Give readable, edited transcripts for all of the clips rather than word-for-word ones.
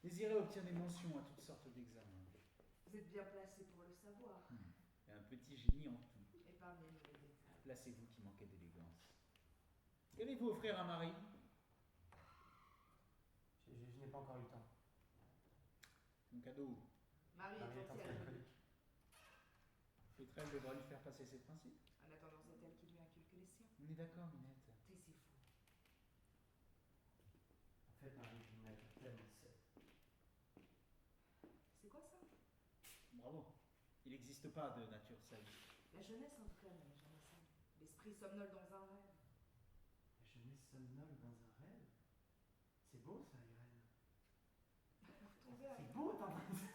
Désirez obtient des mentions à toutes sortes d'examens. Vous êtes bien placé pour le savoir. Et un petit génie en tout. Épargnez-nous les détails. Là, c'est vous qui manquez d'élégance. Qu'allez-vous offrir à Marie? Je n'ai pas encore eu le temps. Mon cadeau. Marie Marie est est en entière. alcoolique. Pétrel devra lui faire passer ses principes. En attendant, c'est elle qui lui inculque les siens. On est d'accord, Minette. T'es si fou. En fait, Marie est une capitaine, C'est quoi ça? Bravo. Il n'existe pas de nature sadique. La jeunesse en tout cas, la jeunesse. L'esprit somnole dans un rêve. La jeunesse somnole dans un rêve. C'est beau ça, Irène. Vous tombez, C'est beau,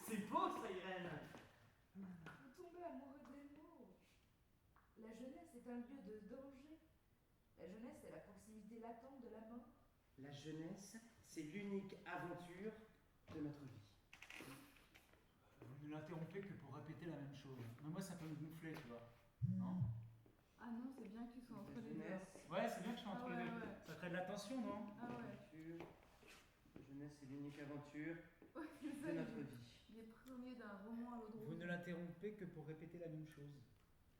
c'est beau ça, Irène. vous tombez amoureux des mots. La jeunesse est un lieu de danger. La jeunesse est la proximité latente de la mort. La jeunesse, c'est l'unique aventure de notre vie. Vous ne l'interrompez que pour répéter la même chose. Mais moi, ça peut me gonfler, tu vois. Non? Ah non, c'est bien que tu sois entre La les deux. jeunesse, Ouais, c'est bien que je sois entre Ah ouais, les deux. ouais. Ça crée de la tension, non? Ah ouais. aventure. La jeunesse, c'est l'unique aventure Ouais, c'est de ça, notre il vie. il est premier d'un roman à l'autre. Vous ne l'interrompez que pour répéter la même chose.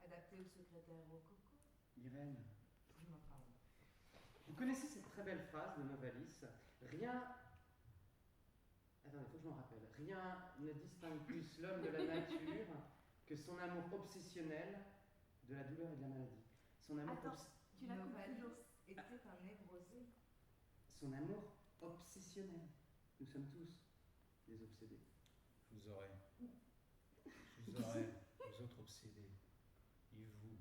Adapté au secrétaire rococo. Irène, Pardon. vous connaissez cette très belle phrase de Novalis? Rien. Attendez, il faut que je m'en rappelle. Rien ne distingue plus l'homme de la nature que son amour obsessionnel de la douleur et de la maladie. Son amour, Attends. Tu la coupes Novalis toujours. était un névrosé. son amour obsessionnel. Nous sommes tous des obsédés. Je vous aurai. Je vous aurai, vous autres obsédés. Et vous,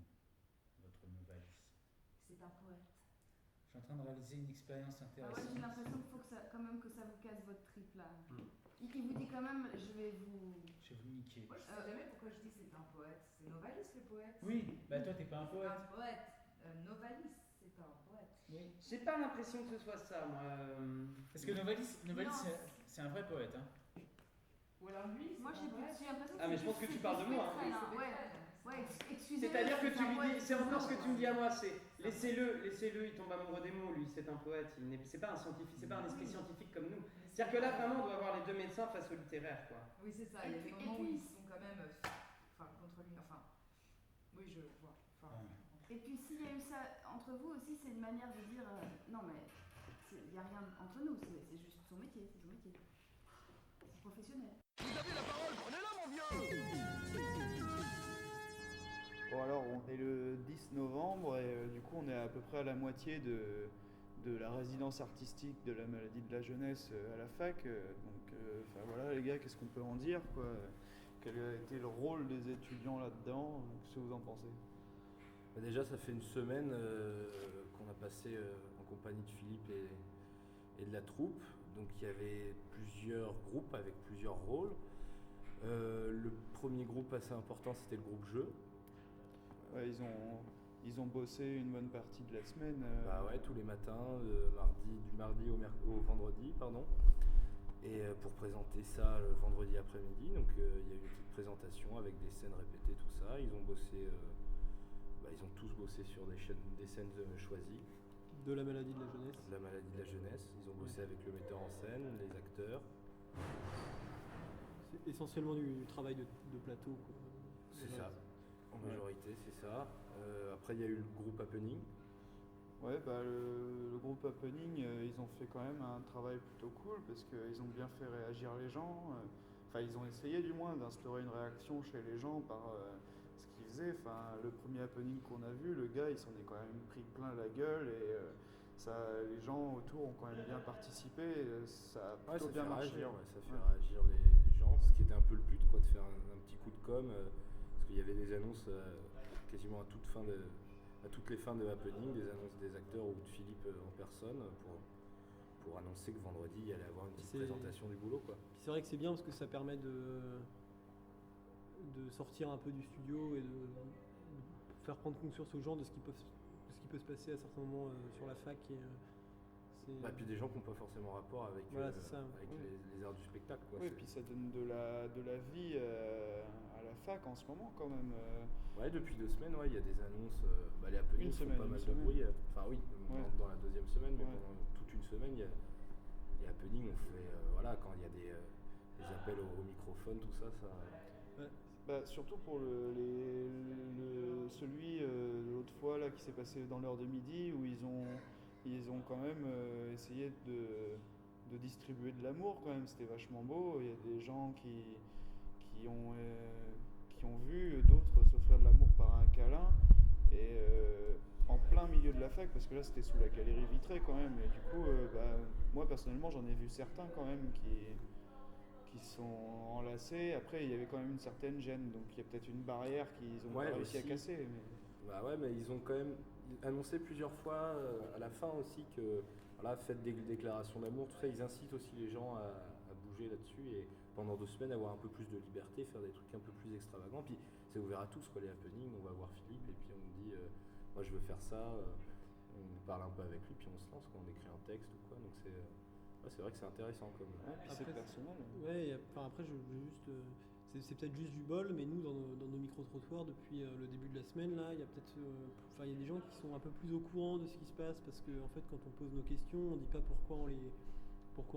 votre Novalis. C'est un poète. Je suis en train de réaliser une expérience Ah ouais, intéressante. j'ai l'impression qu'il faut que ça, quand même que ça vous casse votre trip là. Mm. Il vous dit quand même, je vais vous. Je vais vous niquer. Moi, je sais jamais pourquoi je dis c'est un poète. C'est Novalis le poète. Oui, bah toi, t'es pas un C'est poète. un poète. Novalis, c'est un poète. Oui. J'ai pas l'impression que ce soit ça, moi. Parce que Novalis Non. c'est un vrai poète. Hein. Ou alors lui, c'est Moi un j'ai poète. l'impression que Ah, mais c'est je pense plus- que tu c'est parles de plus moi, hein. Pétrel, Oui, ouais. c'est Ouais, excusez-moi. C'est-à-dire que tu lui dis, c'est encore ce que tu me dis à moi, c'est C'est laissez-le, il tombe amoureux des mots, lui, c'est un poète, c'est pas un scientifique, c'est pas un esprit scientifique comme nous. C'est-à-dire que là, vraiment, on doit avoir les deux médecins face au littéraire, quoi. Oui, c'est ça. Et Il y a puis- des et moments où puis- ils sont quand même contre lui. Enfin, oui, je vois. Enfin, Et puis s'il y a eu ça entre vous aussi, c'est une manière de dire non mais il n'y a rien entre nous, c'est juste son métier, c'est son métier. C'est professionnel. Bon alors on est le 10 novembre et du coup on est à peu près à la moitié de la résidence artistique de la maladie de la jeunesse à la fac. Enfin voilà les gars, qu'est-ce qu'on peut en dire quoi? Quel a été le rôle des étudiants là-dedans? Qu'est-ce que vous en pensez? Bah déjà, ça fait une semaine qu'on a passé en compagnie de Philippe et de la troupe. Donc il y avait plusieurs groupes avec plusieurs rôles. Le premier groupe assez important, c'était le groupe jeu. Ouais, ils ont bossé une bonne partie de la semaine. Bah ouais, tous les matins, du mardi au vendredi, pardon. Et pour présenter ça le vendredi après-midi, donc il y a eu une petite présentation avec des scènes répétées, tout ça. Ils ont bossé, ils ont tous bossé sur des scènes choisies. De la maladie de la jeunesse. De la maladie de la jeunesse. Ils ont bossé avec le metteur en scène, les acteurs. C'est essentiellement du travail de plateau, quoi. C'est ça. En majorité, c'est ça. Après, il y a eu le groupe Happening. Ouais, bah le groupe Happening, ils ont fait quand même un travail plutôt cool parce qu'ils ont bien fait réagir les gens. Enfin, ils ont essayé du moins d'instaurer une réaction chez les gens par ce qu'ils faisaient. Enfin, le premier Happening qu'on a vu, le gars, il s'en est quand même pris plein la gueule et les gens autour ont quand même bien participé. Ça a plutôt bien marché. Ça fait réagir les gens, ce qui était un peu le but, quoi, de faire un petit coup de com'. Parce qu'il y avait des annonces quasiment à toutes les fins de Happening, des annonces des acteurs ou de Philippe en personne pour annoncer que vendredi il y allait avoir une petite présentation du boulot, quoi. Puis c'est vrai que c'est bien parce que ça permet de sortir un peu du studio et de faire prendre conscience aux gens de ce qui peut se passer à certains moments sur la fac. Et puis des gens qui n'ont pas forcément rapport avec, Voilà, c'est ça. avec les arts du spectacle, quoi. Oui, et puis ça donne de la vie à la fac en ce moment quand même. Ouais, depuis 2 semaines, il y a des annonces. Les Happening font pas mal de bruit. Enfin oui, dans la deuxième semaine, mais pendant toute une semaine, il y a Happening, on fait, quand il y a rappel au microphone, tout ça, Bah, surtout pour celui de l'autre fois là, qui s'est passé dans l'heure de midi, où ils ont quand même essayé de distribuer de l'amour quand même. C'était vachement beau. Il y a des gens qui ont vu d'autres s'offrir de l'amour par un câlin, et en plein milieu de la fac, parce que là c'était sous la galerie vitrée quand même, et du coup moi personnellement j'en ai vu certains quand même qui sont enlacés. Après il y avait quand même une certaine gêne, donc il y a peut-être une barrière qu'ils ont pas réussi à casser. Bah ouais, mais ils ont quand même annoncé plusieurs fois à la fin aussi que voilà, faites des déclarations d'amour, tout ça, ils incitent aussi les gens à bouger là-dessus, et pendant 2 semaines avoir un peu plus de liberté, faire des trucs un peu plus extravagants. Puis c'est ouvert à tous quoi, les happenings, on va voir Philippe et puis on me dit moi je veux faire ça, on parle un peu avec lui, puis on se lance quand on écrit un texte ou quoi, donc c'est vrai que c'est intéressant comme. Puis c'est personnel. Ouais, après, c'est peut-être juste du bol, mais nous, dans nos micro-trottoirs, depuis le début de la semaine, là, il y a peut-être, il y a des gens qui sont un peu plus au courant de ce qui se passe, parce que en fait, quand on pose nos questions, on dit pas pourquoi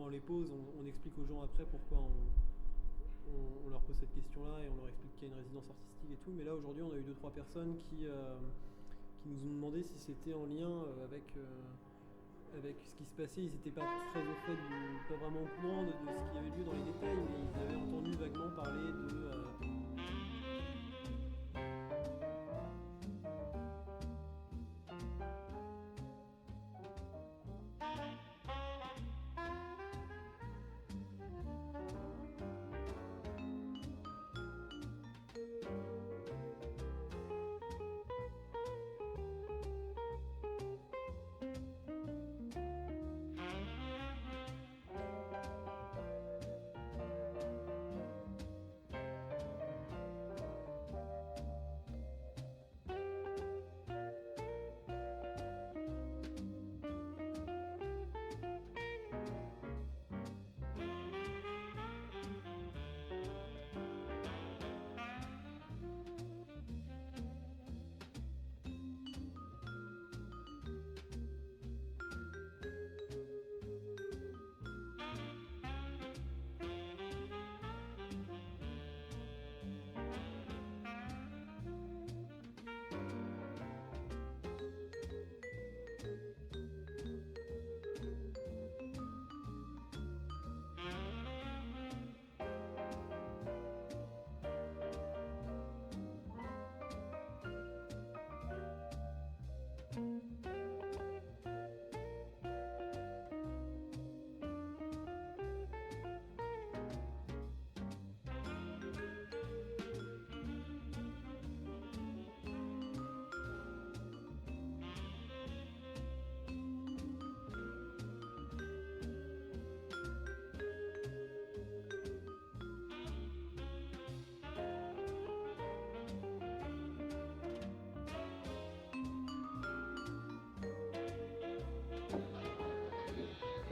on les pose, on explique aux gens après pourquoi on leur pose cette question-là, et on leur explique qu'il y a une résidence artistique et tout. Mais là, aujourd'hui, on a eu 2-3 personnes qui nous ont demandé si c'était en lien avec ce qui se passait. Ils n'étaient pas très au fait, pas vraiment au courant de ce qui avait lieu dans les détails, mais ils avaient entendu vaguement parler de...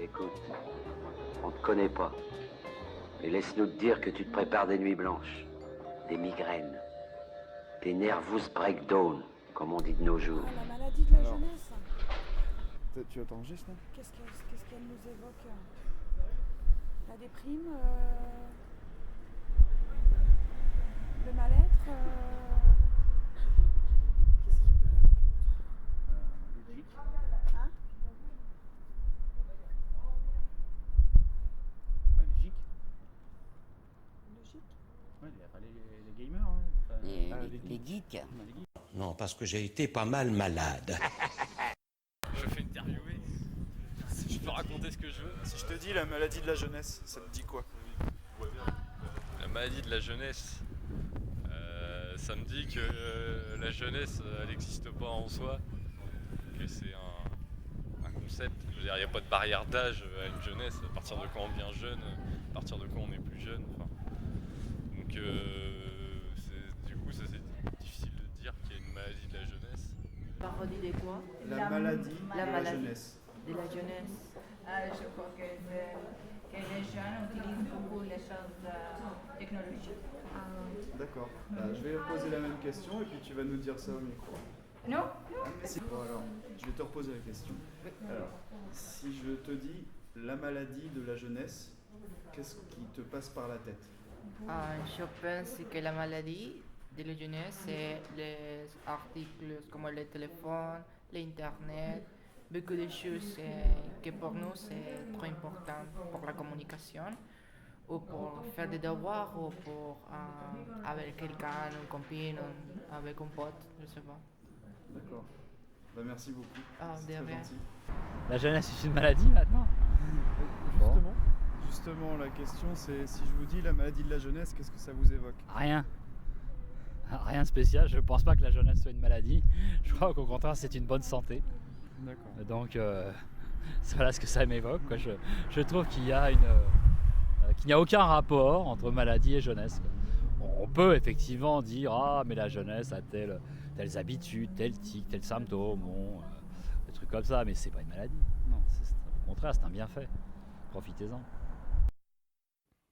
Écoute, on te connaît pas. Et laisse-nous te dire que tu te prépares des nuits blanches, des migraines, des nervous breakdown, comme on dit de nos jours. Ah, la maladie de la jeunesse. Tu attends juste là. Qu'est-ce qu'elle nous évoque? La déprime, le mal-être. Qu'est-ce qu'il peut y avoir d'autre? Hein? Ouais, les geeks. Logique. Ouais, les gamers. Hein. Enfin, Les geeks. les geeks. Non, parce que j'ai été pas mal malade. Je me fais interviewer. Je peux raconter ce que je veux. Si je te dis la maladie de la jeunesse, ça te dit quoi? La maladie de la jeunesse, ça me dit que la jeunesse, elle n'existe pas en soi, que c'est un concept. Je veux dire, il n'y a pas de barrière d'âge à une jeunesse. À partir de quand on devient jeune, à partir de quand on est plus jeune. Enfin, donc, du coup, ça c'est difficile de dire qu'il y a une maladie de la jeunesse. Parodie de quoi? La maladie de la jeunesse. De la jeunesse. Je crois que les jeunes utilisent beaucoup les choses technologiques. D'accord. Je vais poser la même question et puis tu vas nous dire ça au micro. Non? Bon, alors, je vais te reposer la question. Alors, si je te dis la maladie de la jeunesse, Qu'est-ce qui te passe par la tête? Je pense que la maladie de la jeunesse, c'est les articles comme le téléphone, l'Internet, beaucoup de choses que pour nous c'est trop important pour la communication, ou pour faire des devoirs, ou pour avec quelqu'un, une copine, avec un pote, je sais pas. D'accord. Bah, merci beaucoup. C'est De très rien. gentil. La jeunesse est une maladie maintenant. Justement, la question c'est si je vous dis la maladie de la jeunesse, qu'est-ce que ça vous évoque? Rien. Rien de spécial, je pense pas que la jeunesse soit une maladie. Je crois qu'au contraire c'est une bonne santé. D'accord. Donc voilà ce que ça m'évoque, quoi. Je trouve qu'il y a qu'il n'y a aucun rapport entre maladie et jeunesse, quoi. On peut effectivement dire ah mais la jeunesse a telles habitudes, tel tic, tel symptôme, des trucs comme ça, mais c'est pas une maladie. Non, au contraire c'est un bienfait. Profitez-en.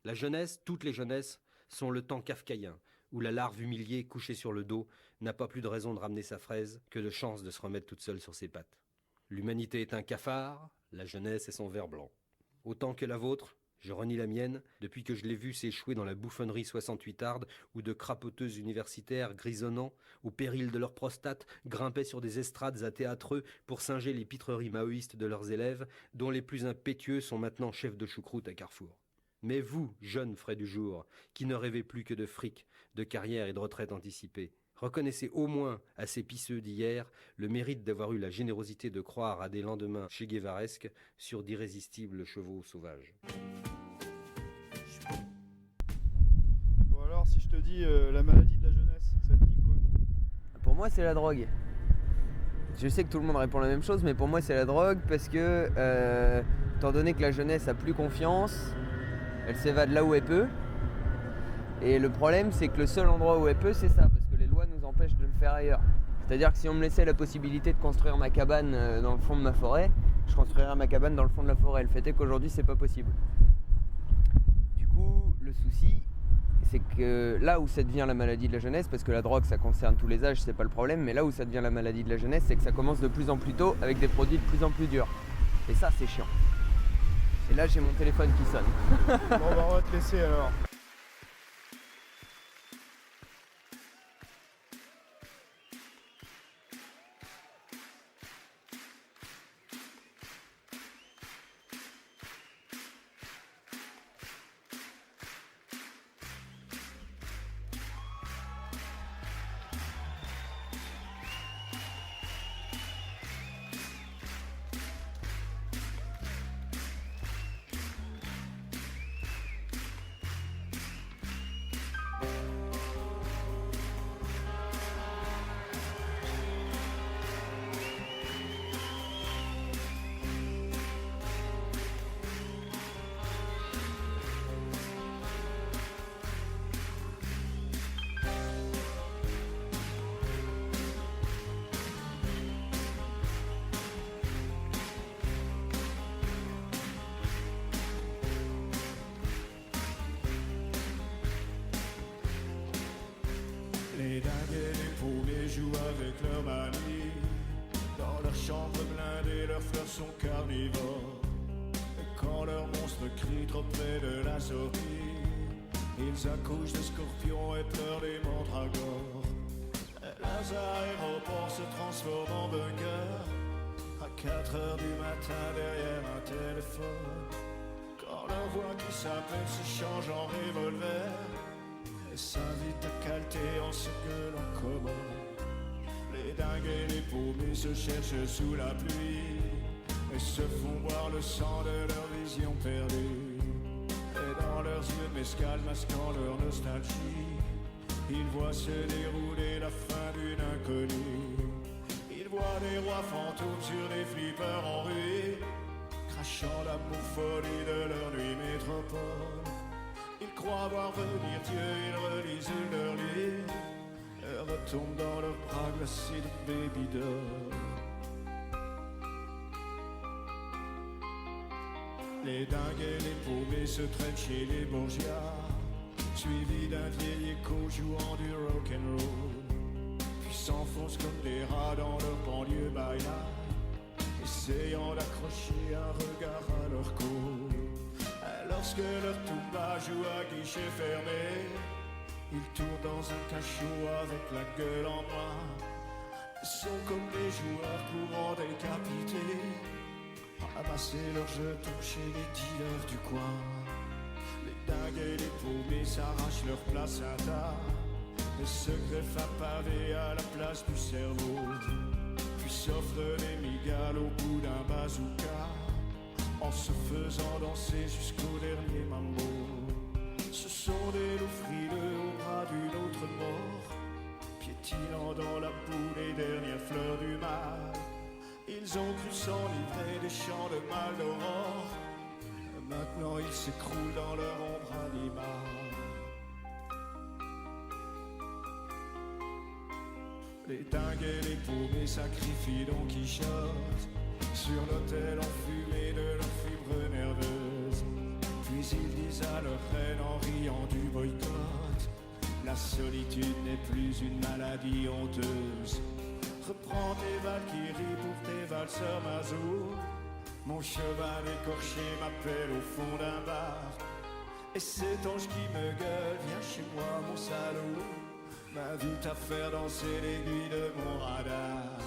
La jeunesse, toutes les jeunesses, sont le temps kafkaïen, où la larve humiliée, couchée sur le dos, n'a pas plus de raison de ramener sa fraise que de chance de se remettre toute seule sur ses pattes. L'humanité est un cafard, la jeunesse est son ver blanc. Autant que la vôtre, je renie la mienne, depuis que je l'ai vue s'échouer dans la bouffonnerie 68arde, où de crapoteuses universitaires grisonnant, au péril de leur prostate, grimpaient sur des estrades à théâtreux pour singer les pitreries maoïstes de leurs élèves, dont les plus impétueux sont maintenant chefs de choucroute à Carrefour. Mais vous, jeunes frais du jour, qui ne rêvez plus que de fric, de carrière et de retraite anticipée, reconnaissez au moins à ces pisseux d'hier le mérite d'avoir eu la générosité de croire à des lendemains Che Guevaresques sur d'irrésistibles chevaux sauvages. Bon alors, si je te dis la maladie de la jeunesse, ça te dit quoi? Pour moi, c'est la drogue. Je sais que tout le monde répond la même chose, mais pour moi, c'est la drogue parce que, étant donné que la jeunesse a plus confiance, elle s'évade là où elle peut. Et le problème, c'est que le seul endroit où elle peut, c'est ça, parce que les lois nous empêchent de le faire ailleurs. C'est-à-dire que si on me laissait la possibilité de construire ma cabane dans le fond de ma forêt, je construirais ma cabane dans le fond de la forêt. Le fait est qu'aujourd'hui, c'est pas possible. Du coup, le souci, c'est que là où ça devient la maladie de la jeunesse, parce que la drogue, ça concerne tous les âges, c'est pas le problème, mais là où ça devient la maladie de la jeunesse, c'est que ça commence de plus en plus tôt avec des produits de plus en plus durs. Et ça, c'est chiant. Et là, j'ai mon téléphone qui sonne. Bon, bah, on va te laisser alors. Les dingues et les paumés jouent avec leur manie. Dans leur chambre blindée, leurs fleurs sont carnivores. Et quand leurs monstres crient trop près de la sortie, ils accouchent de scorpions et pleurent des mandragores. Leurs aéroports se transforment en bunkers à 4 heures du matin derrière un téléphone. Quand leur voix qui s'appelle se change en revolver et s'invite à calter en se gueulant comment. Les dingues et les paumés se cherchent sous la pluie et se font boire le sang de leur vision perdue. Et dans leurs yeux mescal masquant leur nostalgie, ils voient se dérouler la fin d'une inconnue. Ils voient des rois fantômes sur des flippers en ruine, crachant la folie de leur nuit métropole. Ils croient voir venir Dieu, ils relisent leur livre et retombent dans leurs bras glacés de baby doll. Les dingues et les paumés se traînent chez les bourgeois, suivis d'un vieil écho jouant du rock'n'roll, puis s'enfoncent comme des rats dans leur banlieue baïla, essayant d'accrocher un regard à leur cou. Lorsque leur tuba joue à guichet fermé, ils tournent dans un cachot avec la gueule en noir. Ils sont comme des joueurs courants décapités, ramasser leurs jetons chez les dealers du coin. Les dingues et les paumés s'arrachent leur place à tard et se greffent à pavé à la place du cerveau, puis s'offrent des migales au bout d'un bazooka, en se faisant danser jusqu'au dernier mambo. Ce sont des loups frileux au bras d'une autre mort, piétinant dans la boue les dernières fleurs du mal. Ils ont cru s'enivrer des champs de mal d'aurore, maintenant ils s'écroulent dans leur ombre animale. Les dingues et les paumés sacrifient Don Quichotte sur l'autel enfumé de leurs fibres nerveuses. Puis ils disent à leur reine en riant du boycott: la solitude n'est plus une maladie honteuse. Reprends tes valkyries pour tes valseurs mazos. Mon cheval écorché m'appelle au fond d'un bar, et cet ange qui me gueule: viens chez moi mon salaud, m'invite à faire danser l'aiguille de mon radar.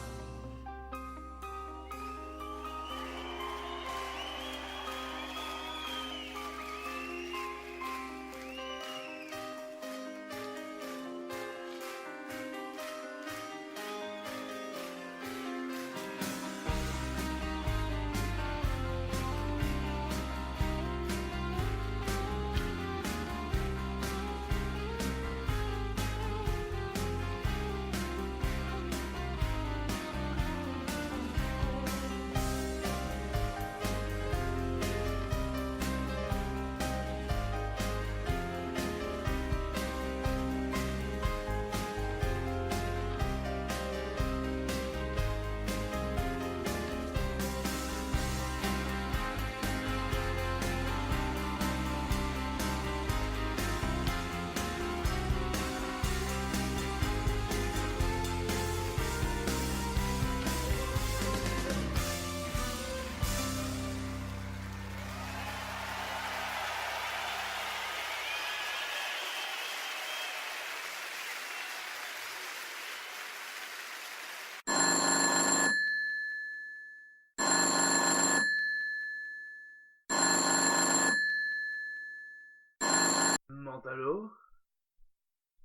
Allô?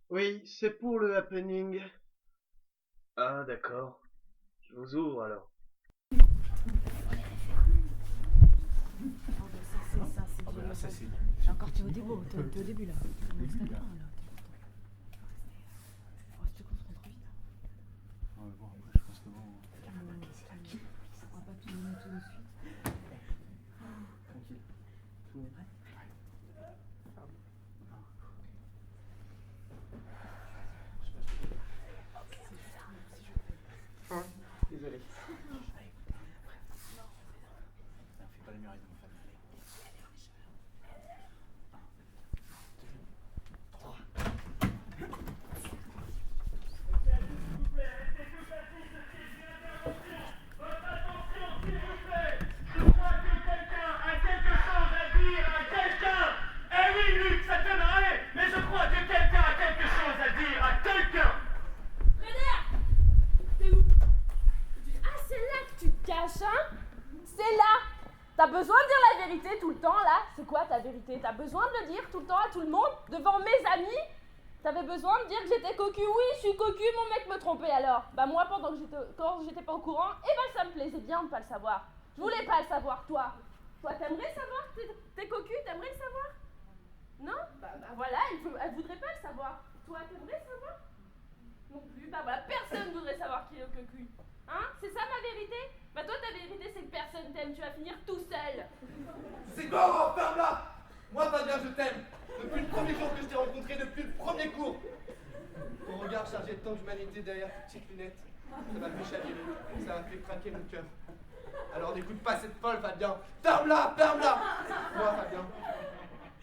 Oui, c'est pour le happening. Ah, d'accord. Je vous ouvre alors. Ça, c'est encore, t'es au début, t'es au début là. Reste concentré vite. Ouais, bon, après, je pense que bon. On va pas tout donner tout de suite. Tranquille. Tout est prêt? Désolé. Fais pas la muraille de ma famille. C'est là. T'as besoin de dire la vérité tout le temps là? C'est quoi ta vérité? T'as besoin de le dire tout le temps à tout le monde? Devant mes amis? T'avais besoin de dire que j'étais cocu? Oui, je suis cocu, mon mec me trompait alors. Bah moi, quand j'étais pas au courant, ça me plaisait bien de pas le savoir. Je voulais pas le savoir, toi. Toi, t'aimerais savoir que t'es cocu? T'aimerais le savoir? Non? Bah voilà, elle voudrait pas le savoir. Toi, t'aimerais savoir? Non plus. Bah voilà, personne voudrait savoir qui est le cocu. Hein? C'est ça ma vérité? Bah toi ta vérité c'est que personne t'aime, tu vas finir tout seul. C'est quoi, ferme-la! Moi Fabien je t'aime. Depuis le premier jour que je t'ai rencontré, depuis le premier cours. Ton regard chargé de tant d'humanité derrière tes petites lunettes, ça m'a fait chavirer, ça m'a fait craquer mon cœur. Alors n'écoute pas cette folle Fabien. Ferme-la, ferme-la! Moi Fabien,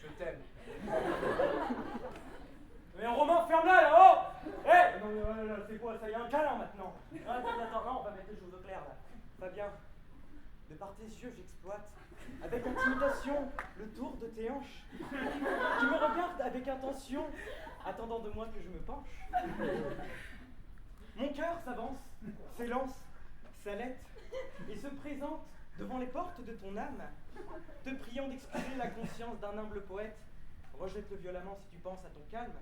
je t'aime. Mais Romain, ferme-la là-haut! Hé! Non mais c'est quoi, ça y est un câlin maintenant? Attends, non, on va mettre les choses au clair là. Fabien, de par tes yeux, j'exploite. Avec intimidation. attention le tour de tes hanches. Tu me regardes avec intention, attendant de moi que je me penche. Mon cœur s'avance, s'élance, s'allait et se présente devant les portes de ton âme, te priant d'excuser la conscience d'un humble poète. Rejette-le violemment si tu penses à ton calme.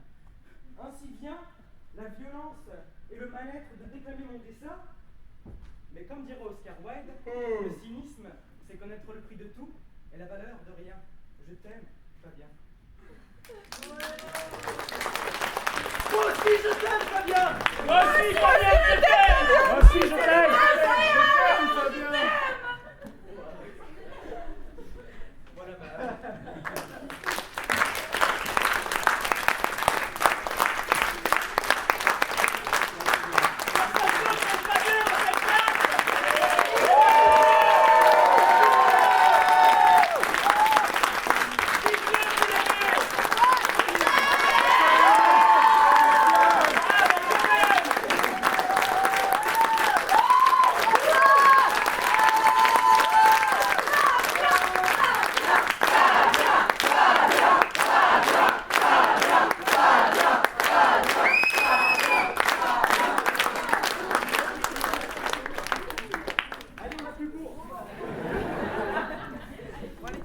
Ainsi vient la violence et le mal-être de déclamer mon dessin. Mais comme dirait Oscar Wilde, le cynisme, c'est connaître le prix de tout et la valeur de rien. Je t'aime, Fabien. Moi aussi je t'aime, Fabien. Moi aussi, Fabien, je t'aime. Moi aussi, je t'aime. Fabien. Voilà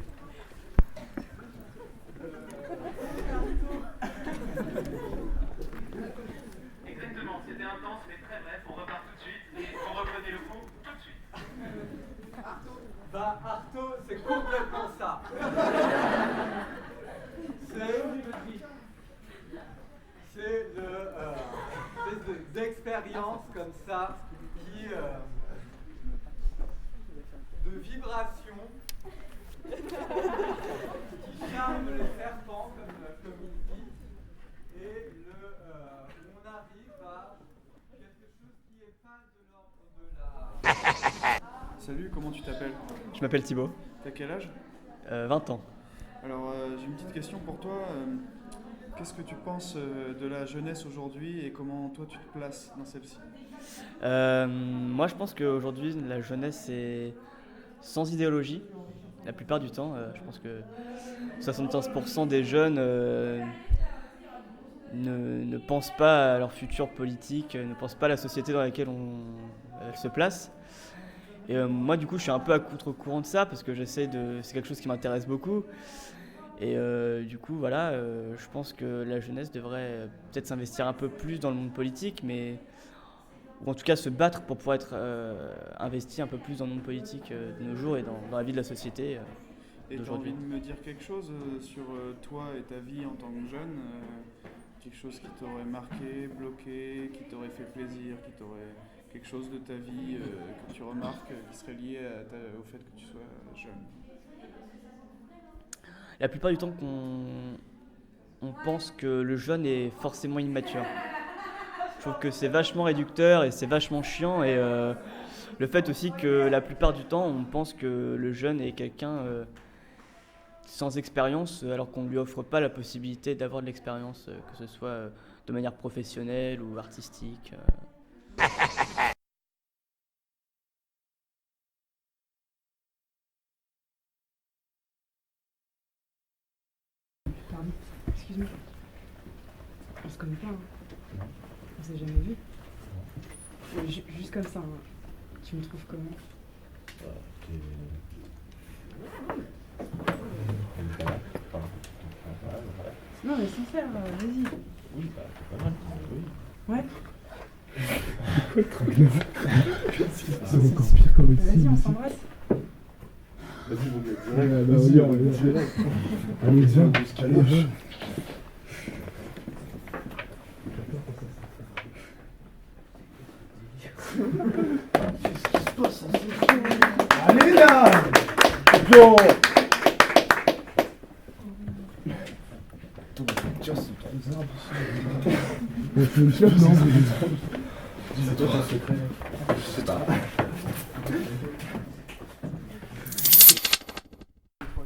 Exactement, c'était intense mais très bref, on repart tout de suite et on reprenait le fond tout de suite. Bah Artaud, c'est complètement ça. C'est d'expérience comme ça qui de vibrations qui charme les serpents comme il dit et on arrive à quelque chose qui est pas de l'ordre de la... Salut, comment tu t'appelles? Je m'appelle Thibaut. T'as quel âge? 20 ans. Alors j'ai une petite question pour toi. Qu'est-ce que tu penses de la jeunesse aujourd'hui et comment toi tu te places dans celle-ci? Moi je pense qu'aujourd'hui la jeunesse est sans idéologie la plupart du temps. Je pense que 75% des jeunes ne pensent pas à leur futur politique, ne pensent pas à la société dans laquelle elle se place. Et moi du coup je suis un peu à contre-courant de ça parce que c'est quelque chose qui m'intéresse beaucoup. Et du coup voilà, je pense que la jeunesse devrait peut-être s'investir un peu plus dans le monde politique, ou en tout cas se battre pour pouvoir être investi un peu plus dans le monde politique de nos jours et dans la vie de la société Et tu as d'aujourd'hui. envie de me dire quelque chose sur toi et ta vie en tant que jeune, quelque chose qui t'aurait marqué, bloqué, qui t'aurait fait plaisir, quelque chose de ta vie que tu remarques qui serait lié au fait que tu sois jeune? La plupart du temps on pense que le jeune est forcément immature. Je trouve que c'est vachement réducteur et c'est vachement chiant, et le fait aussi que la plupart du temps on pense que le jeune est quelqu'un sans expérience alors qu'on ne lui offre pas la possibilité d'avoir de l'expérience, que ce soit de manière professionnelle ou artistique. Pardon, excuse-moi. On se connaît pas, hein. On s'est jamais vu. Juste comme ça, hein. Tu me trouves comment? Non mais sans faire, vas-y. Oui, bah c'est pas mal, oui. Ouais. C'est encore pire comme ici. Vas-y, on s'embrasse. Vas-y, mon gars. Vas-y, on va direct. Allez, viens, allez, viens. Qu'est-ce qui se passe? Allez là! Bon! Tiens, c'est trop bizarre. On fait une clope, non? C'est toi ton secret? Je sais pas.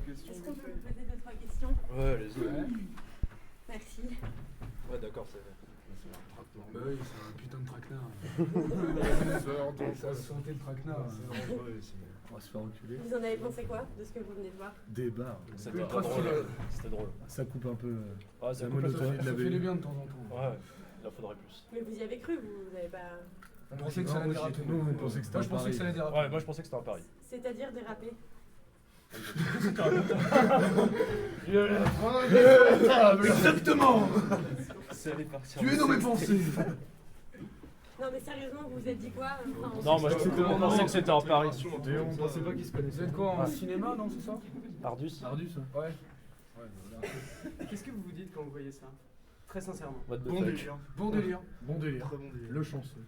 Est-ce qu'on peut vous poser 2-3 questions? Ouais, allez-y. Merci. Ouais, d'accord, c'est vrai. Bah oui, c'est un putain de traquenard. Ça se sentait le traquenard. C'est dangereux ici. On va se faire enculer. Vous en avez pensé quoi de ce que vous venez de voir? Des bars. C'était drôle. C'était drôle. Ça coupe un peu Ouais, ça la coupe un peu. monotonie de la Ça fait BU. du bien de temps en temps. Ouais, il en faudrait plus. Mais vous y avez cru, vous avez pas... On pensait que ça allait déraper. Nous, on pensait que c'était Moi, un je pensais pari. que ça allait déraper. Ouais, moi, je pensais que c'était un pari. C'est-à-dire déraper? Exactement. Ça allait partir. Tu es dans mes pensées. Non mais sérieusement, vous vous êtes dit quoi? Enfin, Non, moi, on pensait que c'était un pari. On pensait pas qu'ils se connaissaient. Vous êtes quoi, en cinéma, non, c'est ça? Ardus. Ardus, Ouais. Qu'est-ce que vous vous dites quand vous voyez ça? Très sincèrement. Bon délire. Bon délire. Bon délire. Très bon délire. Le chanceux.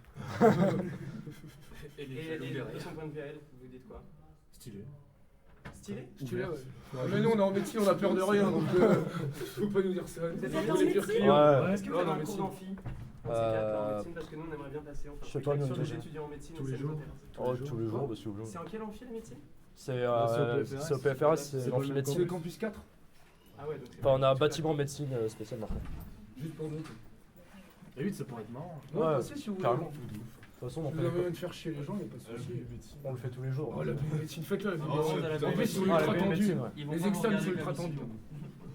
Et de son point de vue à elle, vous vous dites quoi? Stylé. Stylé? Stylé, ouais. Mais nous, on est en médecine, on a peur de rien, donc faut pas nous dire ça. Vous êtes On en est purs médecine? clients. Est-ce que vous avez un cours médecine. d'amphi? En médecine, parce que nous, on aimerait bien passer. Je sais pas, nous, sur on les fait étudiants en médecine. tous et les ça nous jours. intéresse. Oh, tous les jours, bah, si vous voulez. C'est en quel amphi la médecine? C'est au PFRS, c'est l'amphi-médecine. C'est le campus 4. Ah ouais, donc c'est Enfin, on a un bâtiment médecine spécial maintenant. Juste pour nous. Et vite, ça pourrait être marrant. Ouais, passez si vous voulez. carrément. De toute De toute façon, on vous fait avez envie de faire chier les gens, il n'y a pas de souci. On le fait tous les jours. Oh, la biomédecine, faites-le, la Oh, biomédecine. la En plus, biomédecine. ils sont Ah, la ultra tendus. biomédecine, ouais. Les examens sont ultra tendus.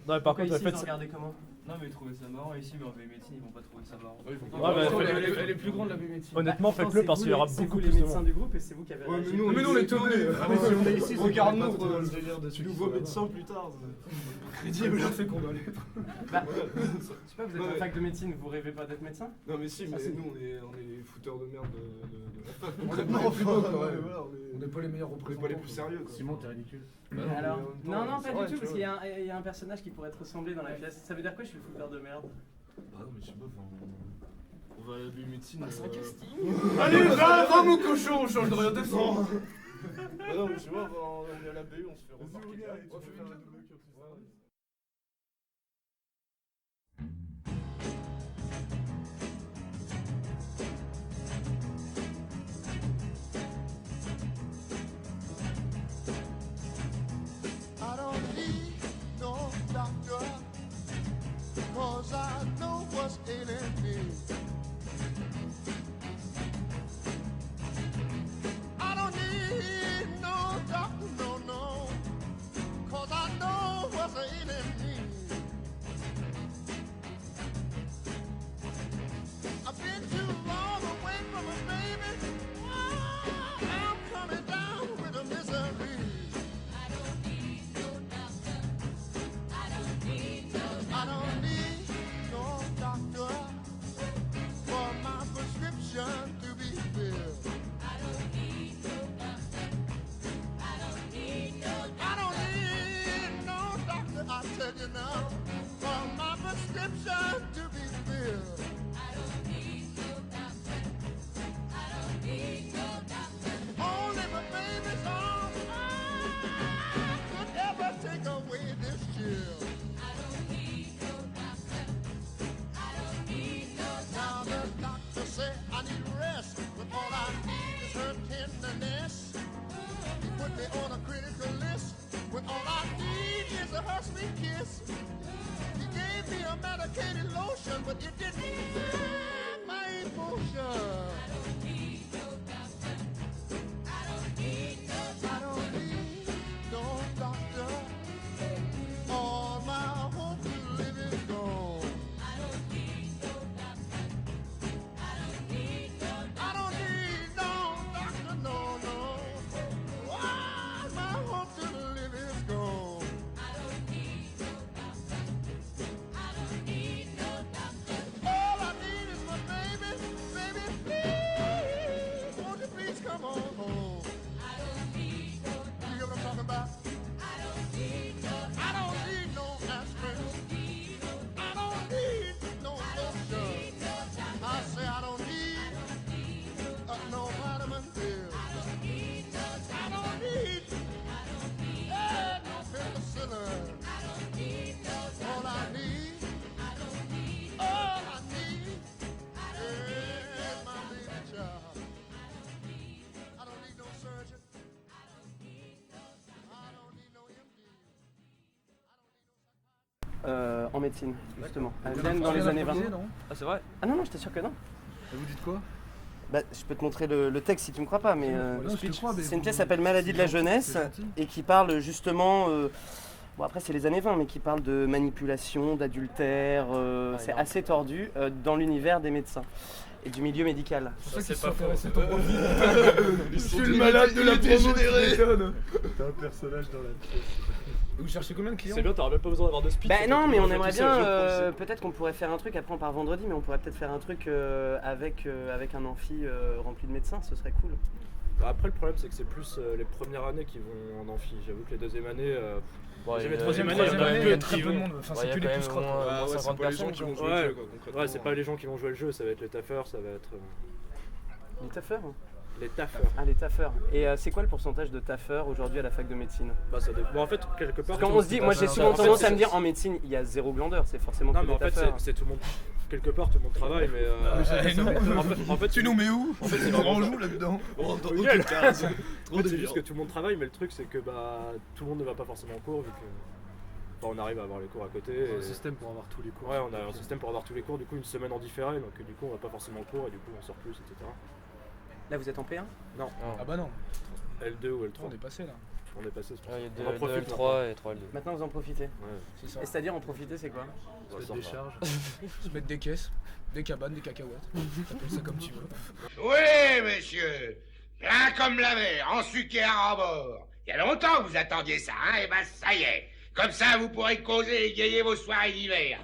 Non, mais par contre, ici, faites ils ça. regardez comment? Non mais ils trouvaient ça marrant ici, mais en biomédecine ils vont pas trouver ça marrant. Elle est plus grande la biomédecine. Honnêtement, faites-le parce qu'il y aura beaucoup les plus de médecins monde. du groupe et c'est vous qui avez réagi. Mais nous, on est teubés. Ah, Mais si on est ici, Regarde-nous, le délire de nouveau médecin plus tard. Crédible, c'est qu'on va l'être. Bah, je sais pas, vous êtes en fac de médecine, vous rêvez pas d'être médecin? Non mais si, mais c'est- nous on est les fouteurs de merde de la fac. On n'est pas les plus beaux, quand même. On n'est pas les meilleurs On n'est représentants. pas les plus sérieux. quoi. Simon, t'es ridicule. Alors, non, non, c'est pas vrai, du tout, tu parce vois. qu'il y a un personnage qui pourrait être ressemblé dans la pièce. Ça veut dire quoi, je suis le fouteur de merde? Bah non mais je sais pas, on va à la biomédecine. Bah, c'est un casting. Allez, va mon cochon, on change de rien descend. Bah non mais je sais pas, on est à la BU, on se fait remarquer. On fait faire la double cursus. I don't need no doctor, 'cause I know what's ailing me. I don't need no doctor, no, 'cause I know what's ailing me. I've been too long away from a baby. I'm coming down with a misery. I don't need no doctor for my prescription to be filled. I don't need no doctor, I tell you now, for my prescription to be filled. Only my baby's arms could ever take away this chill. Now the doctor said I need rest, but all I need is her tenderness. He put me on a critical list, when all I need is her sweet kiss. He gave me a medicated lotion, but it didn't have my emotion. I don't need no doctor. All my hope to live is gone. I don't need no doctor, no. All my hope to live is gone. All I need is my baby, please, won't you please come on home? You hear what I'm talking about? I don't need no aspirin. I don't need no lotion. I say I don't need no vitamin pill. I don't need no penicillin. All I need is my baby child. I don't need no surgeon. En médecine, justement. Même dans les années 20. Ah, c'est vrai? Ah non, non, je t'assure que non. Et vous dites quoi? Bah, je peux te montrer le texte si tu me crois pas, mais Non, je te crois, mais c'est une vous- pièce qui s'appelle Maladie de la jeunesse c'est gentil. et qui parle justement, bon après c'est les années 20, mais qui parle de manipulation, d'adultère, c'est assez tordu dans l'univers des médecins et du milieu médical. C'est pour ça qu'ils se sont intéressés à ton profil. Je suis le malade de la promo qui m'étonne. T'es un personnage dans la pièce. Vous cherchez combien de clients? C'est bien, t'auras même pas besoin d'avoir de speech. Ben non, mais on aimerait tout seul, bien, peut-être qu'on pourrait faire un truc, après on part vendredi, mais on pourrait peut-être faire un truc avec un amphi rempli de médecins, ce serait cool. Bah, après, le problème, c'est que c'est plus les premières années qui vont en amphi. J'avoue que les deuxième années. Deuxième et troisième année, il y en a il y a peu très qui peu de vont. monde. Enfin, c'est que les plus crottes. Ah ouais, c'est 50 pas les gens personnes qui vont qui jouer vont le jeu, quoi, concrètement. Ouais, c'est pas les gens qui vont jouer le jeu, ça va être les taffeurs, ça va être. Les taffeurs? Les taffeurs. Ah, les taffeurs. Et c'est quoi le pourcentage de taffeurs aujourd'hui à la fac de médecine? Bah, ça dépend. Bon, en fait, quelque part. Quand on se dit, moi j'ai souvent tendance à me dire en médecine, il y a zéro glandeur, c'est forcément Non, que mais des en fait, taffeurs. c'est tout le monde. Quelque part, tout le monde travaille, mais. En fait, Tu nous mets où? En fait, c'est Comment vraiment on joue là-dedans? Dans Ok, aucune case. En Trop fait, c'est délire. juste que tout le monde travaille, mais le truc, c'est que bah, tout le monde ne va pas forcément en cours, vu que. Enfin, on arrive à avoir les cours à côté. Un système pour avoir tous les cours. Ouais, on a un système pour avoir tous les cours, du coup, une semaine en différé, donc du coup, on va pas forcément en cours, et du coup, on sort plus, etc. Là vous êtes en P1? Non. Ah bah non. L2 ou L3. On est passé là. On est passé, c'est pour ça. Il y a On en deux profite, L3 et 3 L2. Maintenant vous en profitez. Ouais. C'est ça. Et c'est-à-dire en profiter c'est quoi? On va Se mettre des sortir. charges. Se mettre des caisses, des cabanes, des cacahuètes. T'appelles ça comme tu veux. Oui, messieurs, plein comme la mer, en sucre et à rebord. Il y a longtemps que vous attendiez ça, hein? Et ben ça y est. Comme ça, vous pourrez causer et égayer vos soirées d'hiver.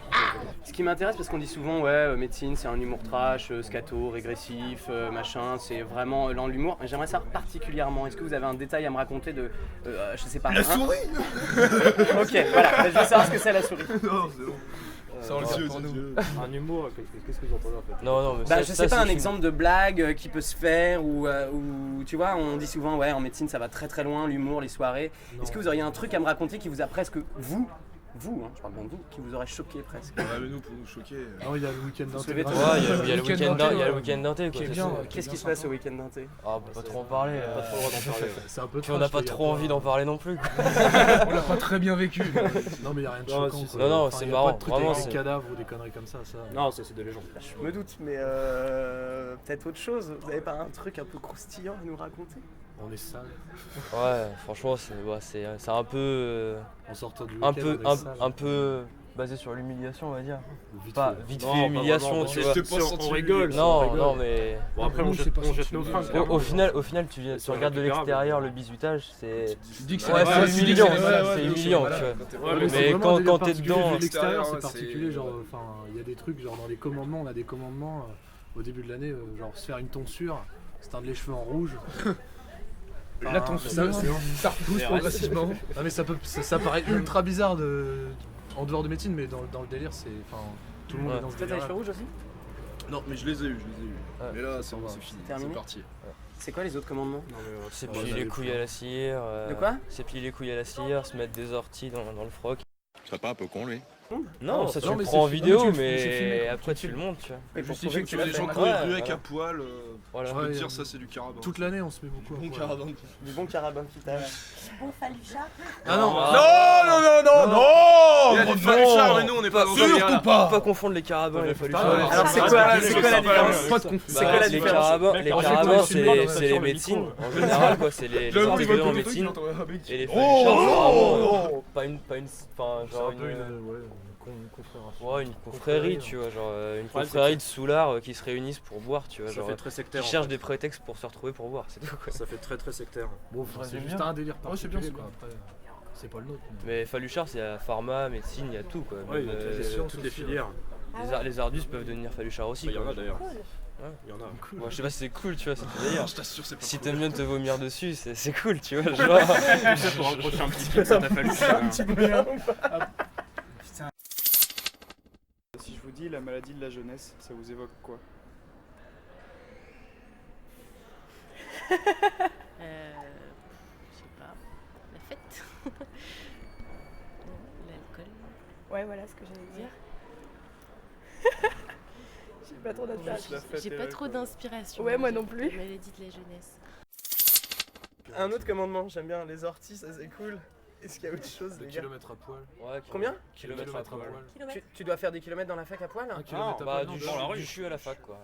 Ce qui m'intéresse, parce qu'on dit souvent, ouais, médecine, c'est un humour trash, scato, régressif, machin, c'est vraiment dans l'humour. J'aimerais savoir particulièrement, est-ce que vous avez un détail à me raconter de, je sais pas... La souris. Ok, voilà, bah, je veux savoir ce que c'est la souris. Non, c'est bon. Ça, on le sait pour nous. Un humour, qu'est-ce que vous entendez en fait? Non, mais Bah, ça, je sais pas, un exemple de blague qui peut se faire, ou tu vois, on dit souvent, ouais, en médecine ça va très très loin, l'humour, les soirées. Est-ce que vous auriez un truc à me raconter qui vous a presque, vous, hein, je parle bien de vous, qui vous aurait choqué presque? Ouais, mais nous, pour nous choquer. Non, il y a le week-end Vous d'inté. soulevez tout. Ouais, il y a le week-end d'inté, quoi. Qui est bien. Qu'est-ce qui se passe au week-end d'inté? Ah, bah, pas trop en parler. Pas trop le droit d'en parler. C'est un peu Puis on n'a pas trop envie d'en parler non plus. On l'a pas très bien vécu. Non, mais il y a rien de Non, choquant. si, quoi. non, Enfin, c'est y a marrant, pas de truc vraiment, avec des c'est- cadavres ou des conneries comme ça. Non, c'est des légendes. Je me doute, mais peut-être autre chose. Vous avez pas un truc un peu croustillant à nous raconter? On est sale. Ouais, franchement, c'est un peu. On sort du un week-end, peu, on est sale. un peu basé sur l'humiliation, on va dire. Vite Pas fait. vite Non, fait pas humiliation, vraiment, tu on vois. jette pas senti- on rigole, Non, on rigole. non, mais. Bon, après, Nous, c'est pas on jette senti nos humiliant. fringues. Au final, tu Ça regardes de récupérable. l'extérieur le bizutage, c'est. Tu dis que Ouais, c'est c'est humiliant, ouais, c'est humiliant, voilà. tu vois. Ouais, mais mais c'est Mais vraiment un délire quand t'es particulier, dedans. vu de l'extérieur, c'est c'est- particulier. Genre, enfin, il y a des trucs, genre dans les commandements, on a des commandements au début de l'année, genre se faire une tonsure, se teindre les cheveux en rouge. La tonsure, ça repousse progressivement. Non, mais ça paraît ultra bizarre en dehors de médecine, mais dans le délire, c'est. Enfin, tout le monde Ouais. est dans ce Toi t'as les délire. cheveux rouges aussi? Non, mais je les ai eu. Mais là, c'est va. fini. Terminé. C'est parti. C'est quoi les autres commandements? C'est Ouais, plier ça les dépend. couilles à la cire. De quoi? C'est plier les couilles à la cire, se mettre des orties dans le froc. Tu serais pas un peu con, lui? Non, ça tu non, le mais prends en c'est- vidéo, non, mais tu le fais filmer, mais quoi. après Tu tu le le montres, tu vois. Et pour Justifier prouver que tu tu as l'as des fait. gens qui Ouais, ont rué avec voilà. un poil. Voilà. Je peux te Ouais, dire, ça, c'est du carabin. Toute l'année, on se met beaucoup. Bon quoi. carabin. Du bon carabin qui t'a... Bon Falucha. Ah non, Il y a des faluchards, mais nous, on n'est pas dans ce délire-là. Surtout pas confondre les carabins et les faluchards. Alors c'est quoi la différence? Pas de confusion. C'est quoi la les différence? carabins, les En fait, carabins, on est filmé dans c'est le les micro, médecines là. en général, quoi. C'est les J'avoue, étudiants en médecine. Et les faluchards, c'est vraiment pas une, enfin c'est genre un peu une confrération. ouais, une confrérie, tu vois, genre une problème, confrérie de soulards qui se réunissent pour boire, tu vois, Ça genre fait très sectaire. qui en cherchent fait. des prétextes pour se retrouver pour boire, c'est tout quoi. Ça fait très sectaire. Bon, Ouais, c'est j'aime juste bien. un délire Ouais, c'est bien, particulier, c'est quoi. bien. Après, c'est pas le nôtre. Mais faluchard, il y a pharma, médecine, il y a tout quoi. Ouais, il y Même, a toutes les filières. les ardus peuvent devenir faluchards aussi. Il y en quoi. a d'ailleurs. Ouais. Il y en a. Moi, je sais pas si c'est cool, tu vois, c'est tout d'ailleurs. Je t'assure, c'est pas Si cool. t'aimes bien te vomir dessus, c'est cool, tu vois. Genre. Ça pour rapprocher un petit peu, ça t'a fallu. Si je vous dis la maladie de la jeunesse, ça vous évoque quoi? Je sais pas. La fête. L'alcool. Ouais, voilà ce que j'allais dire. J'ai pas trop d'inspiration. J'ai pas trop d'inspiration. Ouais, moi non plus. La maladie de la jeunesse. Un autre commandement, j'aime bien les orties, ça c'est cool. Est-ce qu'il y a autre chose, Des les gars? kilomètres à poil. Ouais, Combien? Kilomètres à poil. Tu dois faire des kilomètres dans la fac à poil? Un kilomètre à Bah, poil. du non, dans la rue. CHU à la fac quoi.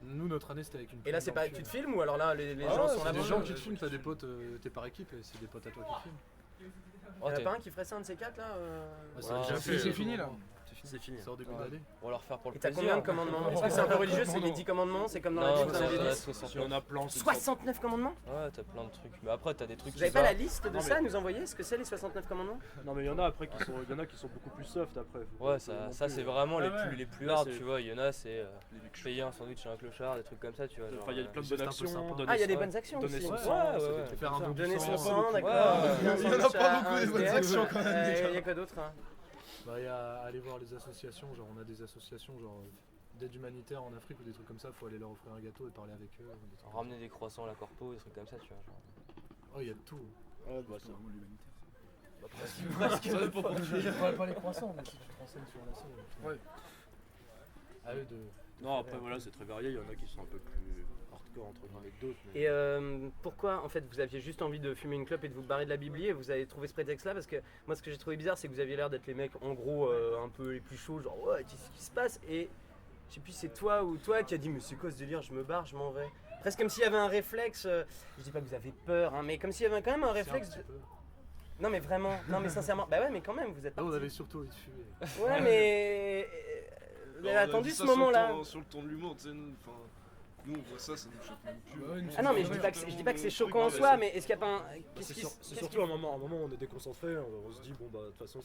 Nous, notre année, c'était avec une. Et là, c'est pas tu te filmes ou alors là, les Ah gens ouais, sont c'est là. des gens qui te filment, t'as des potes, t'es par équipe et c'est des potes à toi qui te filment. Il y en a pas un qui ferait ça, un de ces quatre là C'est fini là. C'est fini. C'est en début d'année. On va leur faire pour le Et t'as plaisir. combien de commandements? Est-ce que c'est un peu religieux? C'est les 10 commandements? C'est comme dans la Bible, vous en avez 10? On a plein. 69 commandements? Ouais, t'as plein de trucs. Mais après, t'as des trucs. Vous avez pas la liste de ça à nous envoyer? Ce que c'est les 69 commandements? Non, mais il y en a après qui sont beaucoup plus soft après. Ouais, ça c'est Ah vraiment les plus hard, tu vois. Il y en a, c'est payer un sandwich chez un clochard, des trucs comme ça, tu vois. Enfin, il y a plein de bonnes actions. Ah, il y a des bonnes actions aussi. Donner son sang, faire un don donner son sang, sang, d'accord. Il y en a pas beaucoup des bonnes actions quand même. Il y a quoi d'autre? Bah, il y a aller voir les associations, genre on a des associations genre d'aide humanitaire en Afrique ou des trucs comme ça, faut aller leur offrir un gâteau et parler avec eux. Ramener des croissants à la corpo, des trucs comme ça, tu vois. Oh, il y a de tout. Ouais, bah c'est vraiment l'humanitaire. Ça dépend pour qui. Je parle pas les croissants, mais si tu te renseignes sur la scène. Ouais. À eux de. Non, après voilà, c'est très varié, il y en a qui sont un peu plus hardcore entre guillemets que d'autres. Et pourquoi en fait vous aviez juste envie de fumer une clope et de vous barrer de la Bibli et vous avez trouvé ce prétexte là? Parce que moi ce que j'ai trouvé bizarre c'est que vous aviez l'air d'être les mecs en gros un peu les plus chauds, genre ouais qu'est-ce qui se passe? Et je sais plus c'est toi ou toi qui a dit mais c'est quoi ce délire, je me barre, je m'en vais. Presque comme s'il y avait un réflexe, je dis pas que vous avez peur hein, mais comme s'il y avait quand même un réflexe Non mais vraiment, non mais sincèrement, bah ouais mais quand même vous êtes Ah, on partis. avait surtout envie de fumer. Ouais mais... Vous avez attendu ce moment-là. Sur le ton de l'humour, tu sais, nous on voit ça nous choque même plus. Ah non mais je dis pas que c'est choquant en soi, mais est-ce qu'il n'y a pas un... C'est surtout un moment où on est déconcentré, on se dit bon bah de toute façon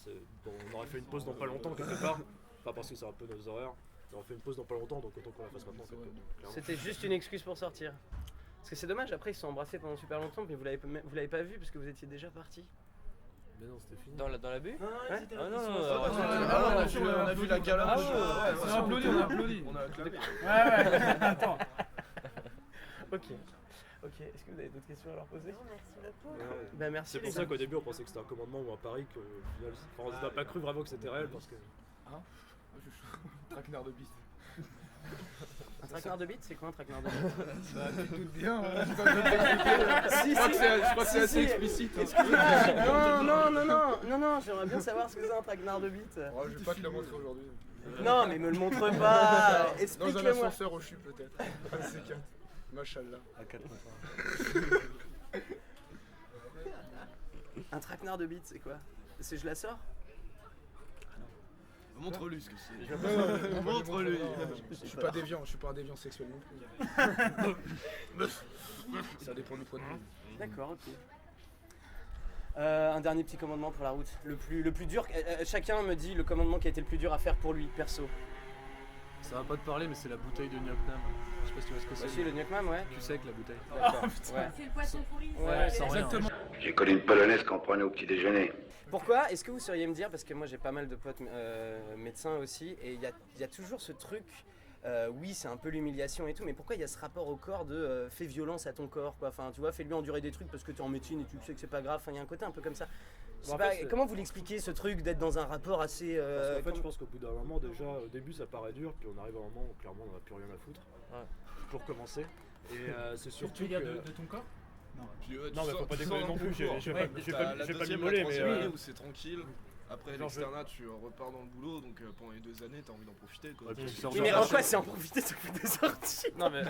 on aurait fait une pause dans pas longtemps quelque part, pas parce que c'est un peu nos horaires, on aurait fait une pause dans pas longtemps donc autant qu'on la fasse maintenant. C'était juste une excuse pour sortir. Parce que c'est dommage, après ils se sont embrassés pendant super longtemps, mais vous l'avez pas vu parce que vous étiez déjà partis. Mais non, c'était fini. Dans la baie? Ouais. Ah non, on a vu la gala. On a applaudi. On a acclamé. Ouais, attends. Ok. Est-ce que vous avez d'autres questions à leur poser? Non, merci beaucoup. Bah merci. C'est pour ça qu'au début on pensait que c'était un commandement ou un pari qu'au final, on n'a pas cru vraiment que c'était réel parce que... Hein? Traquenard de bite. Un traquenard de bite, c'est quoi un traquenard de bite? Bah tu te doutes bien, hein. Je crois que c'est assez explicite. Non, j'aimerais bien savoir ce que c'est un traquenard de bite. Oh, je vais pas te le montrer aujourd'hui. Non, mais me le montre pas. Dans un Explique-le-moi. ascenseur au CHU peut-être. C'est 4. Machallah. À 4 Un traquenard de bite, c'est quoi? C'est je la sors? Montre-lui ce que c'est. Montre-lui. Je suis pas déviant, je suis pas un déviant sexuel non plus. Ça dépend du point de vue. D'accord, ok. Un dernier petit commandement pour la route. Le plus dur, chacun me dit le commandement qui a été le plus dur à faire pour lui, perso. Ça va pas te parler, mais c'est la bouteille de Nyoknam. Je sais pas si tu vois ce que c'est. Bah si, le Nyoknam, ouais. Tu sais que la bouteille. D'accord. Ouais. C'est le poisson pourri. Ouais, exactement. J'ai connu une polonaise qu'on prenait au petit déjeuner. Pourquoi? Est-ce que vous sauriez me dire, parce que moi j'ai pas mal de potes médecins aussi, et il y a toujours ce truc, oui c'est un peu l'humiliation et tout, mais pourquoi il y a ce rapport au corps de fais violence à ton corps quoi? Enfin tu vois, fais-lui endurer des trucs parce que tu es en médecine et tu sais que c'est pas grave, il y a un côté un peu comme ça. Je sais pas, comment vous l'expliquez ce truc d'être dans un rapport assez... Parce qu'en fait je pense qu'au bout d'un moment déjà, au début ça paraît dur, puis on arrive à un moment où clairement on n'a plus rien à foutre, pour commencer, et c'est surtout Tu veux dire de ton corps? Non, non mais faut pas déconner non plus, j'ai pas m'immolé, mais... où c'est tranquille. Après l'externat, tu repars dans le boulot, donc pendant les 2 années, t'as envie d'en profiter quoi. Oui, mais en quoi c'est en profiter, ça fait des sorties? Non mais...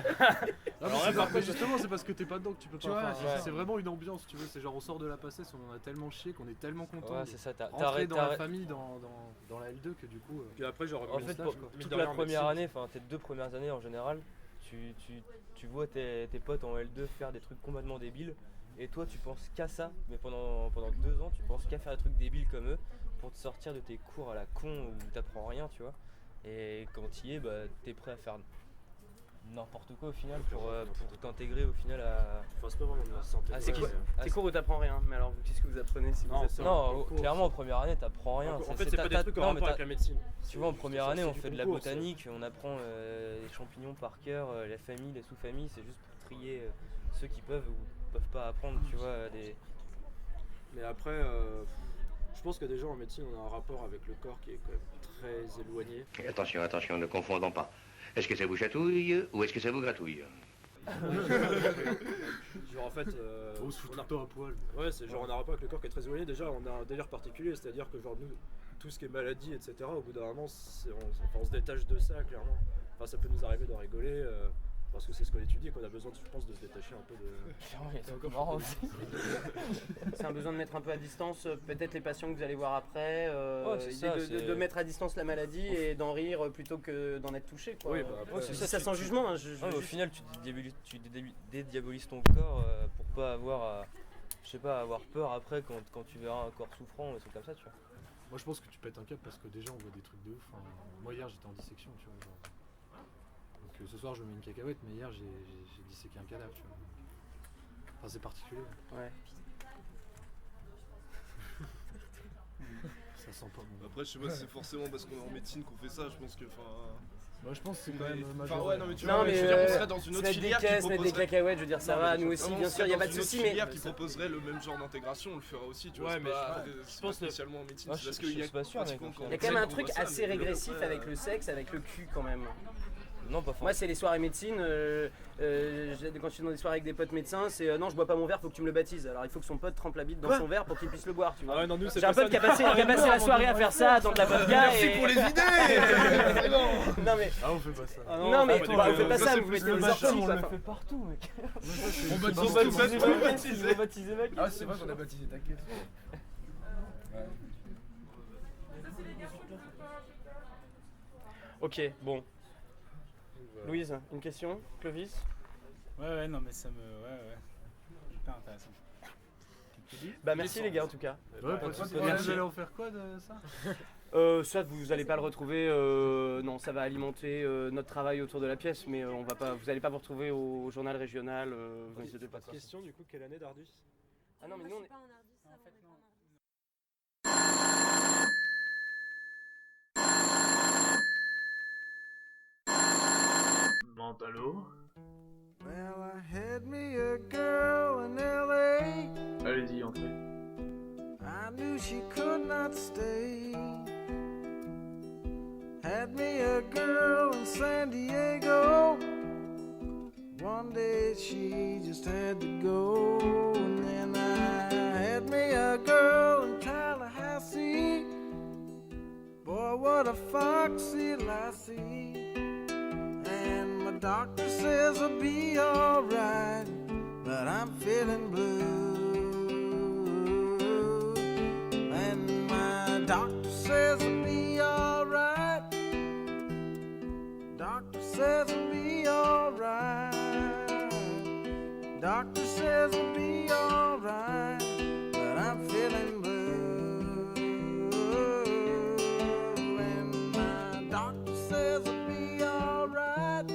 Par contre justement c'est parce que t'es pas dedans que tu peux pas. vois, C'est vraiment une ambiance, tu veux, c'est genre on sort de la passesse, on en a tellement chié qu'on est tellement content. Ouais, c'est ça, rentrer dans la famille, dans la L2 que du coup... Puis après genre en fait toute la première année, enfin tes 2 premières années en général, tu vois tes potes en L2 faire des trucs complètement débiles. Et toi tu penses qu'à ça, mais pendant 2 ans tu penses qu'à faire des trucs débiles comme eux pour te sortir de tes cours à la con où t'apprends rien, tu vois. Et quand tu y es, bah, t'es prêt à faire n'importe quoi au final pour t'intégrer au final à... Enfin c'est pas vraiment de la santé. C'est cours où t'apprends rien, mais alors qu'est-ce que vous apprenez si vous êtes... Non, clairement en première année t'apprends rien. En fait c'est pas des trucs en rapport avec la médecine. Tu vois en première année on fait de la botanique, on apprend les champignons par cœur, les familles, les sous-familles, c'est juste pour trier ceux qui peuvent ou peuvent pas apprendre, tu vois, des... Mais après, je pense que déjà en médecine, on a un rapport avec le corps qui est quand même très éloigné. Et attention, ne confondons pas. Est-ce que ça vous chatouille ou est-ce que ça vous gratouille? Genre en fait... on se fout tout le temps à poil. Ouais, c'est genre on a un rapport avec le corps qui est très éloigné. Déjà, on a un délire particulier, c'est-à-dire que genre nous, tout ce qui est maladie, etc., au bout d'un moment, on se détache de ça, clairement. Enfin, ça peut nous arriver de rigoler. Parce que c'est ce qu'on étudie, qu'on a besoin, je pense, de se détacher un peu de. C'est encore marrant aussi. C'est un besoin de mettre un peu à distance peut-être les patients que vous allez voir après, Ouais, c'est ça, de mettre à distance la maladie et d'en rire plutôt que d'en être touché. Quoi. Oui, bah, après, c'est ça sans jugement. Hein, Au final, tu dédiabolises ton corps pour pas avoir avoir peur après quand tu verras un corps souffrant ou des trucs comme ça, tu vois. Moi je pense que tu pètes un câble parce que déjà on voit des trucs de ouf. Enfin, moi hier j'étais en dissection, tu vois. Genre. Donc ce soir je me mets une cacahuète, mais hier j'ai disséqué un cadavre, tu vois. Enfin c'est particulier. Ouais. Ça sent pas bon. Après, je sais pas si c'est forcément parce qu'on est en médecine qu'on fait ça, je pense que. Moi je pense que c'est quand même Enfin, ouais, non, mais tu Non, vois, mais je veux dire, on serait dans une autre se filière qui mettre des proposerait. cacahuètes, je veux dire, ça Non, va, mais nous aussi, on bien serait sûr, y a dans pas de une autre souci, mais. filière qui proposerait le même genre d'intégration, on le ferait aussi, tu vois. Ouais, c'est mais pas, je c'est pense pas spécialement en médecine, Moi, c'est parce je qu'il y a suis pas sûr, mec, Il y a quand même un truc assez régressif avec le sexe, avec le cul quand même. Non, pas forcément. Moi, c'est les soirées médecine. Quand je suis dans des soirées avec des potes médecins, c'est non, je bois pas mon verre, faut que tu me le baptises. Alors il faut que son pote trempe la bite dans son verre pour qu'il puisse le boire, tu vois. Ah ouais, non, nous, c'est J'ai un pas pote ça, qui a passé la soirée à faire ça, à attendre la vodka. Merci pour les idées. C'est bon. Non mais. Ah, on fait pas ça. Ah non, mais vous faites pas ça, vous mettez Le des machin, orties. on quoi. le fait partout, mec. On baptisé mec. Ah, c'est vrai qu'on a baptisé ta caisse. Ok, bon. Louise, une question? Clovis? Ouais, non, mais ça me. Ouais. Hyper intéressant. Bah, merci les gars en tout cas. Ouais, pas de soucis. Merci. Vous allez en faire quoi de ça? Ça, vous allez pas le retrouver. Non, ça va alimenter notre travail autour de la pièce, mais on va pas. Vous allez pas vous retrouver au journal régional. Vous inquiétez pas. Question du coup, quelle année d'Ardus? Ah non, mais nous on est. Mentalo. Well, I had me a girl in L.A. Allez-y, entrez. I knew she could not stay. Had me a girl in San Diego. One day she just had to go. And then I had me a girl in Tallahassee. Boy, what a foxy lassie. And my doctor says I'll be alright, but I'm feeling blue. And my doctor says I'll be alright. Doctor says I'll be alright. Doctor says I'll be alright, but I'm feeling blue. And my doctor says I'll be alright.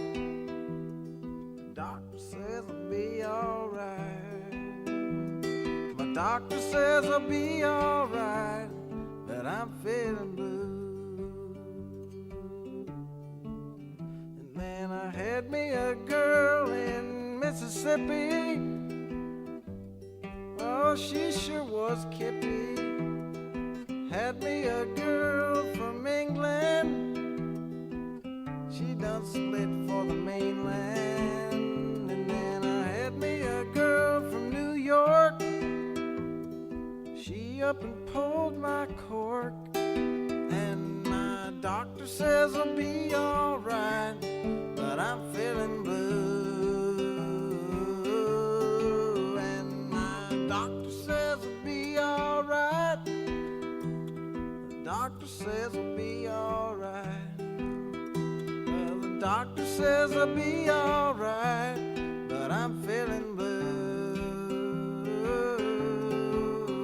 Doctor says I'll be alright. My doctor says I'll be alright, but I'm feeling blue. And then I had me a girl in Mississippi. Oh, she sure was kippy. Had me a girl from England. She done split for the mainland. And then I had me a girl from New York. She up and pulled my cork. And my doctor says I'll be alright, but I'm feeling blue. And my doctor says I'll be alright. The doctor says I'll be alright. Well, the doctor says I'll be alright, but I'm feeling blue.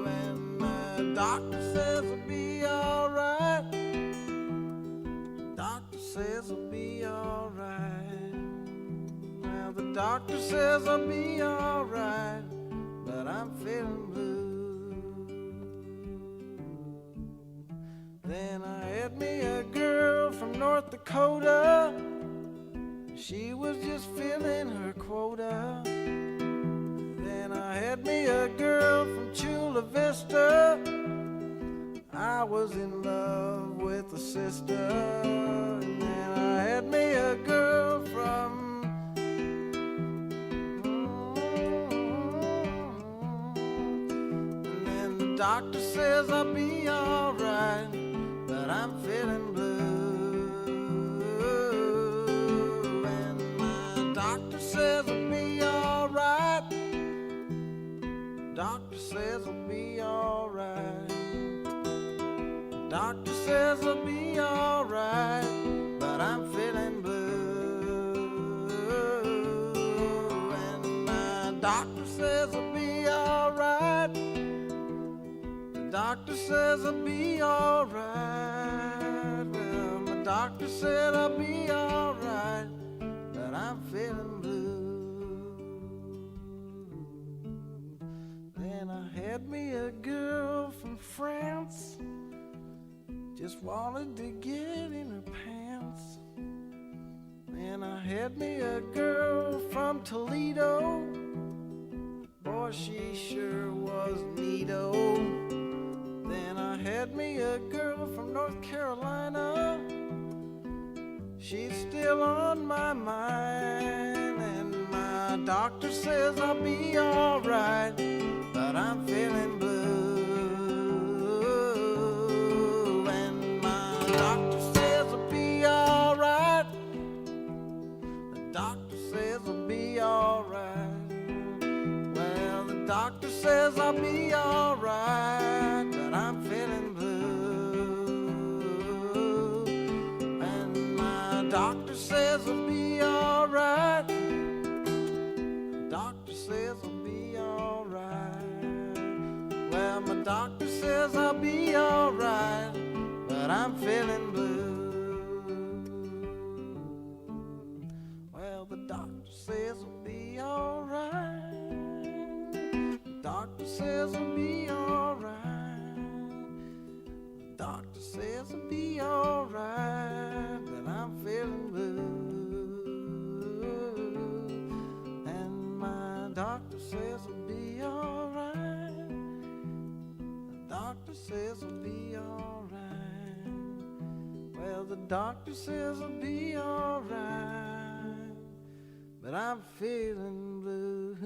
And my doctor says I'll be alright. Doctor says I'll be alright. Well, the doctor says I'll be alright, but I'm feeling blue. Then I had me a girl from North Dakota. She was just filling her quota. Then I had me a girl from Chula Vista. I was in love with a sister. And then I had me a girl from and then the doctor says I'll be alright, but I'm feeling blue. And my doctor doctor says I'll be alright. The doctor says I'll be alright. Well, my doctor said I'll be alright, but I'm feeling blue. Then I had me a girl from France, just wanted to get in her pants. And I had me a girl from Toledo, boy she sure was neato. Then I had me a girl from North Carolina, she's still on my mind. And my doctor says I'll be alright, but I'm feeling blue. And my doctor says I'll be alright, the doctor says I'll be alright. Well, the doctor says I'll be alright, but I'm feeling blue. And my doctor says I'll be alright, the doctor says I'll be alright. Well, my doctor says I'll be alright, but I'm feeling blue. Well, the doctor says I'll be alright. The doctor says I'll be alright. The doctor says I'll be alright, but I'm feeling blue. And my doctor says I'll be alright. The doctor says I'll be alright. Well, the doctor says I'll be alright, but I'm feeling blue.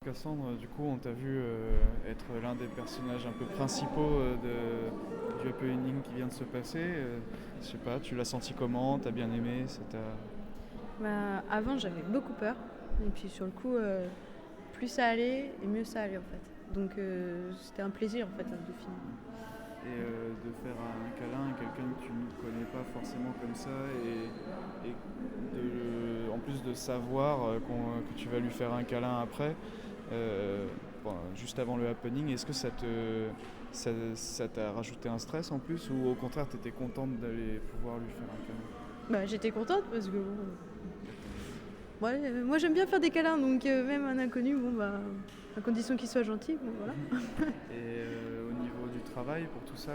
Cassandre, du coup, on t'a vu être l'un des personnages un peu principaux du happening qui vient de se passer. Je sais pas, tu l'as senti comment? T'as bien aimé? Avant, j'avais beaucoup peur. Et puis sur le coup, plus ça allait et mieux ça allait en fait. Donc c'était un plaisir en fait de filmer. Et de faire un câlin à quelqu'un que tu ne connais pas forcément comme ça et en plus de savoir que tu vas lui faire un câlin après, juste avant le happening, est-ce que ça t'a rajouté un stress en plus ou au contraire t'étais contente d'aller pouvoir lui faire un câlin? Bah, j'étais contente parce que moi j'aime bien faire des câlins, donc même un inconnu, à condition qu'il soit gentil, voilà. Et au niveau du travail, pour tout ça,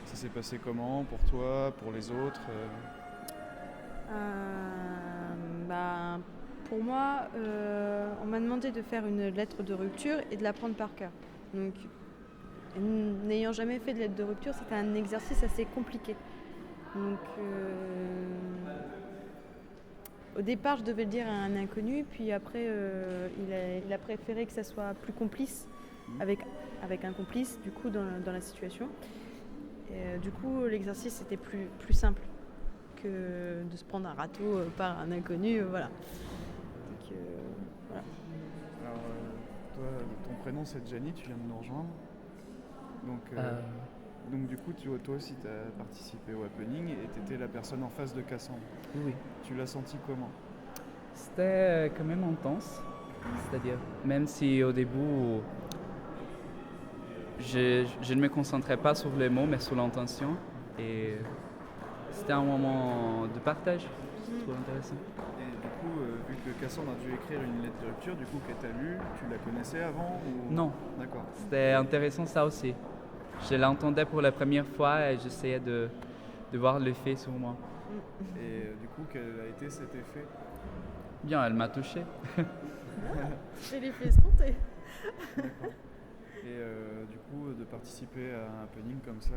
ça s'est passé comment pour toi, pour les autres? Pour moi, on m'a demandé de faire une lettre de rupture et de la prendre par cœur. Donc, n'ayant jamais fait de lettre de rupture, c'était un exercice assez compliqué. Donc, au départ, je devais le dire à un inconnu, puis après, il a préféré que ça soit plus complice, avec un complice, du coup, dans la situation. Et, du coup, l'exercice était plus simple que de se prendre un râteau par un inconnu, voilà. Donc, voilà. Alors, toi, ton prénom c'est Gianni, tu viens de nous rejoindre. Donc du coup, toi aussi, tu as participé au happening et tu étais la personne en face de Cassandre. Oui. Tu l'as senti comment? C'était quand même intense. C'est-à-dire, même si au début, je ne me concentrais pas sur les mots, mais sur l'intention. Et c'était un moment de partage. Je trouve intéressant. Et du coup, vu que Cassandre a dû écrire une lettre de rupture, du coup, que tu as lue, tu la connaissais avant ou... Non. D'accord. C'était intéressant ça aussi. Je l'entendais pour la première fois et j'essayais de voir l'effet sur moi. Et du coup, quel a été cet effet? Bien, elle m'a touché. J'ai l'effet escompté. D'accord. Et du coup, de participer à un happening comme ça,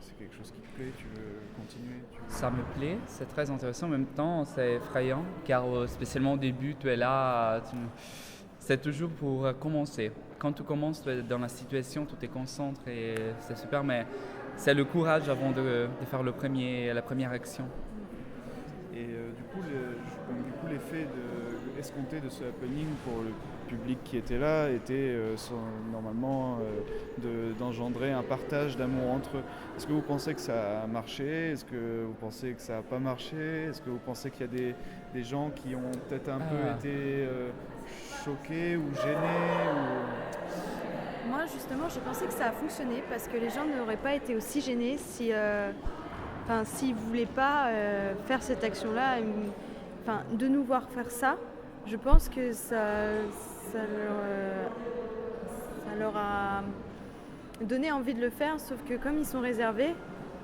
c'est quelque chose qui te plaît? Tu veux continuer? Ça me plaît, c'est très intéressant. En même temps, c'est effrayant, car spécialement au début, tu es là, c'est toujours pour commencer. Quand tu commences, tu es dans la situation, tu te concentres et c'est super, mais c'est le courage avant de faire la première action. Et du coup, l'effet escompté de ce happening pour le public qui était là était normalement d'engendrer un partage d'amour entre eux. Est-ce que vous pensez que ça a marché? Est-ce que vous pensez que ça n'a pas marché? Est-ce que vous pensez qu'il y a des gens qui ont peut-être un peu été choqués ou gênés Moi, justement, j'ai pensé que ça a fonctionné parce que les gens n'auraient pas été aussi gênés s'ils ne voulaient pas faire cette action-là. De nous voir faire ça, je pense que ça leur a donné envie de le faire, sauf que comme ils sont réservés,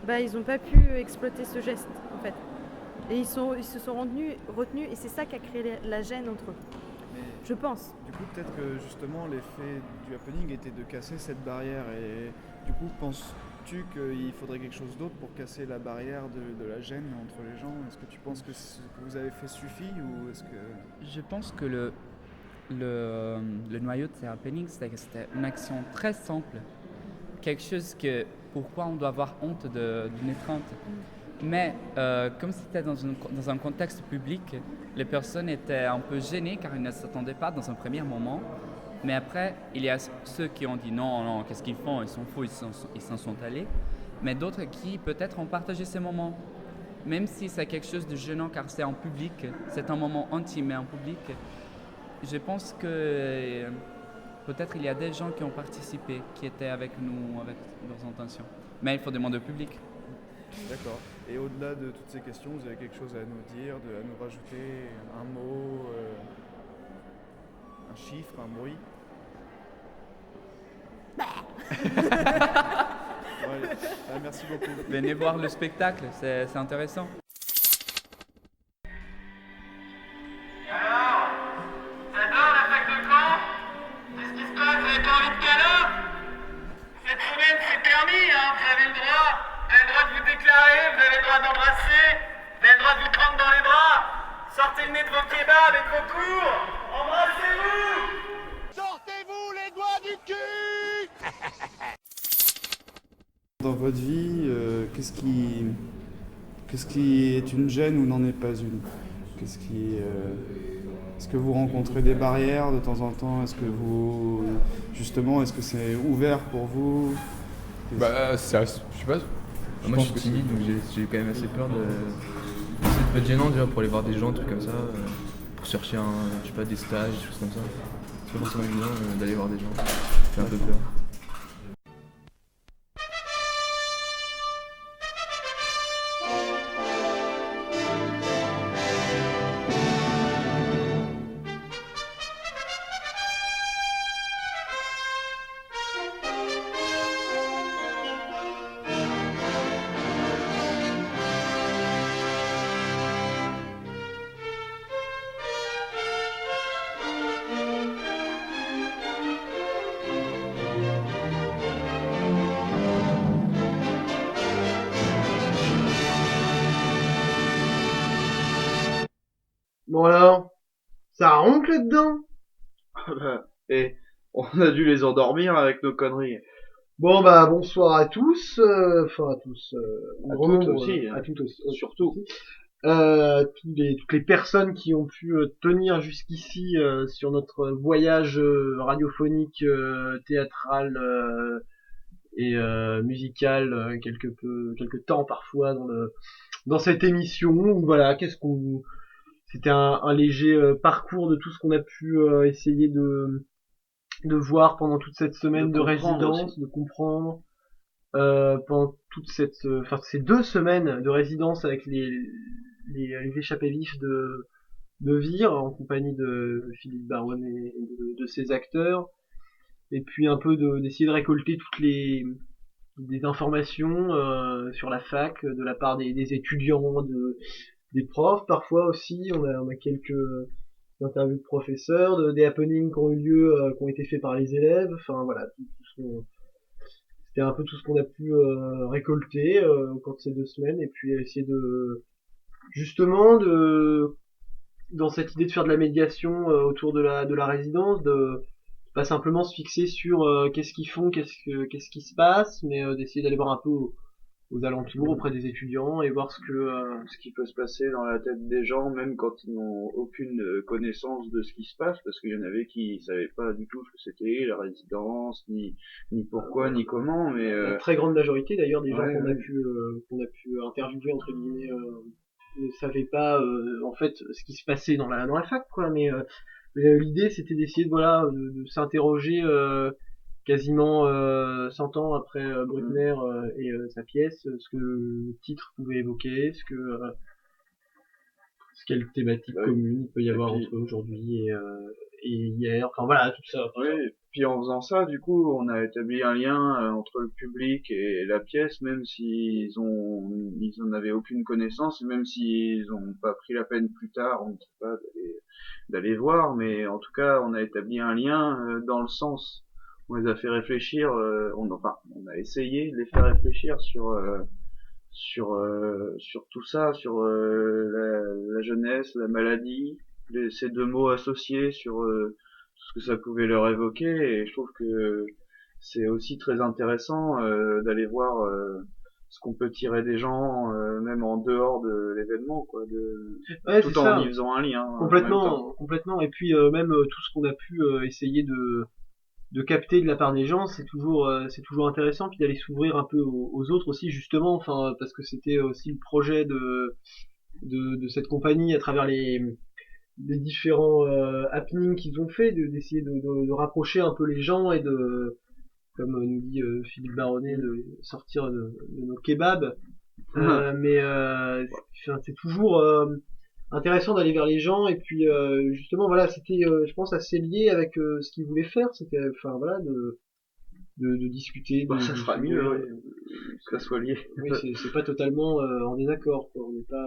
ils n'ont pas pu exploiter ce geste, en fait. Et ils se sont retenus et c'est ça qui a créé la gêne entre eux. Je pense. Du coup, peut-être que justement l'effet du happening était de casser cette barrière. Et du coup, penses-tu qu'il faudrait quelque chose d'autre pour casser la barrière de la gêne entre les gens? Est-ce que tu penses que ce que vous avez fait suffit ou est-ce que... Je pense que le noyau de ce happening, c'était une action très simple. Quelque chose pourquoi on doit avoir honte d'une étreinte. Mais comme c'était dans un contexte public, les personnes étaient un peu gênées car ils ne s'attendaient pas dans un premier moment. Mais après, il y a ceux qui ont dit non, qu'est-ce qu'ils font? Ils sont fous, ils s'en sont allés. Mais d'autres qui peut-être ont partagé ces moments. Même si c'est quelque chose de gênant car c'est en public, c'est un moment intime et en public, je pense que peut-être il y a des gens qui ont participé, qui étaient avec nous, avec leurs intentions. Mais il faut demander au public. D'accord. Et au-delà de toutes ces questions, vous avez quelque chose à nous dire, à nous rajouter, un mot, un chiffre, un bruit? Ouais, merci beaucoup. Venez voir le spectacle, c'est intéressant. Alors, ça dort la fac de Caen? Qu'est-ce qui se passe? Vous avez pas envie de câlin? Cette semaine c'est permis, hein, vous avez le droit. Vous avez le droit de vous déclarer, vous avez le droit d'embrasser, vous avez le droit de vous prendre dans les bras. Sortez le nez de vos kebabs et de vos cours. Embrassez-vous. Sortez-vous les doigts du cul. Dans votre vie, qu'est-ce qui est une gêne ou n'en est pas une? Est-ce que vous rencontrez des barrières de temps en temps? Est-ce que c'est ouvert pour vous? Je sais pas. Moi je suis timide, donc j'ai quand même assez peur de... Ça peut être gênant déjà pour aller voir des gens, trucs comme ça. pour chercher je sais pas, des stages, des choses comme ça. C'est pas forcément évident d'aller voir des gens. Ça fait un peu peur. Bon alors, ça roncle là-dedans? Et on a dû les endormir avec nos conneries. Bon bah bonsoir à tous, enfin à tous, À grand toutes nombre, aussi, à toutes aussi, surtout. toutes les personnes qui ont pu tenir jusqu'ici sur notre voyage radiophonique, théâtral et musical, quelque temps parfois dans cette émission. Où, voilà, c'était un léger parcours de tout ce qu'on a pu essayer de voir pendant toute cette semaine de résidence, aussi. de comprendre pendant ces 2 semaines de résidence avec les échappés vifs de Vire en compagnie de Philippe Baronnet et de ses acteurs, et puis un peu d'essayer de récolter des informations sur la fac de la part des étudiants, des profs parfois aussi. On a quelques interviews de professeurs, des happenings qui ont eu lieu, qui ont été faits par les élèves. Enfin voilà, c'était un peu tout ce qu'on a pu récolter au cours de ces 2 semaines, et puis essayer justement dans cette idée de faire de la médiation autour de la résidence, de pas simplement se fixer sur qu'est-ce qu'ils font, qu'est-ce qui se passe, mais d'essayer d'aller voir un peu aux alentours, auprès des étudiants, et voir Ce qui peut se passer dans la tête des gens, même quand ils n'ont aucune connaissance de ce qui se passe, parce qu'il y en avait qui savaient pas du tout ce que c'était, la résidence, ni pourquoi, ni comment, mais... La très grande majorité d'ailleurs des gens Ouais, qu'on ouais. a pu interviewer entre guillemets ne savaient pas en fait ce qui se passait dans la fac, quoi. Mais l'idée c'était d'essayer de s'interroger quasiment 100 ans après Bruckner et sa pièce, ce que le titre pouvait évoquer, quelle thématique commune il peut y avoir entre aujourd'hui et hier, enfin voilà, tout ça. Oui, et puis en faisant ça, du coup, on a établi un lien entre le public et la pièce, même s'ils en avaient aucune connaissance, et même s'ils n'ont pas pris la peine plus tard, on ne sait pas, d'aller voir, mais en tout cas, on a établi un lien dans le sens. On les a fait réfléchir, on a essayé de les faire réfléchir sur tout ça, sur la jeunesse, la maladie, ces 2 mots associés, sur tout ce que ça pouvait leur évoquer, et je trouve que c'est aussi très intéressant d'aller voir ce qu'on peut tirer des gens, même en dehors de l'événement, quoi, Ouais, tout c'est en ça. y faisant un lien. En même Complètement, temps. complètement. Et puis même tout ce qu'on a pu essayer de capter de la part des gens, c'est toujours intéressant, puis d'aller s'ouvrir un peu aux autres aussi, justement, enfin parce que c'était aussi le projet de cette compagnie à travers les différents happenings qu'ils ont fait, d'essayer de rapprocher un peu les gens et comme nous dit Philippe Baronnet, de sortir de nos kebabs. Mais c'est toujours intéressant d'aller vers les gens, et puis justement voilà, c'était je pense assez lié avec ce qu'ils voulaient faire, c'était enfin voilà de discuter, Ça sera mieux, ouais, que ça soit lié. Oui, c'est pas totalement en désaccord, quoi. On n'est pas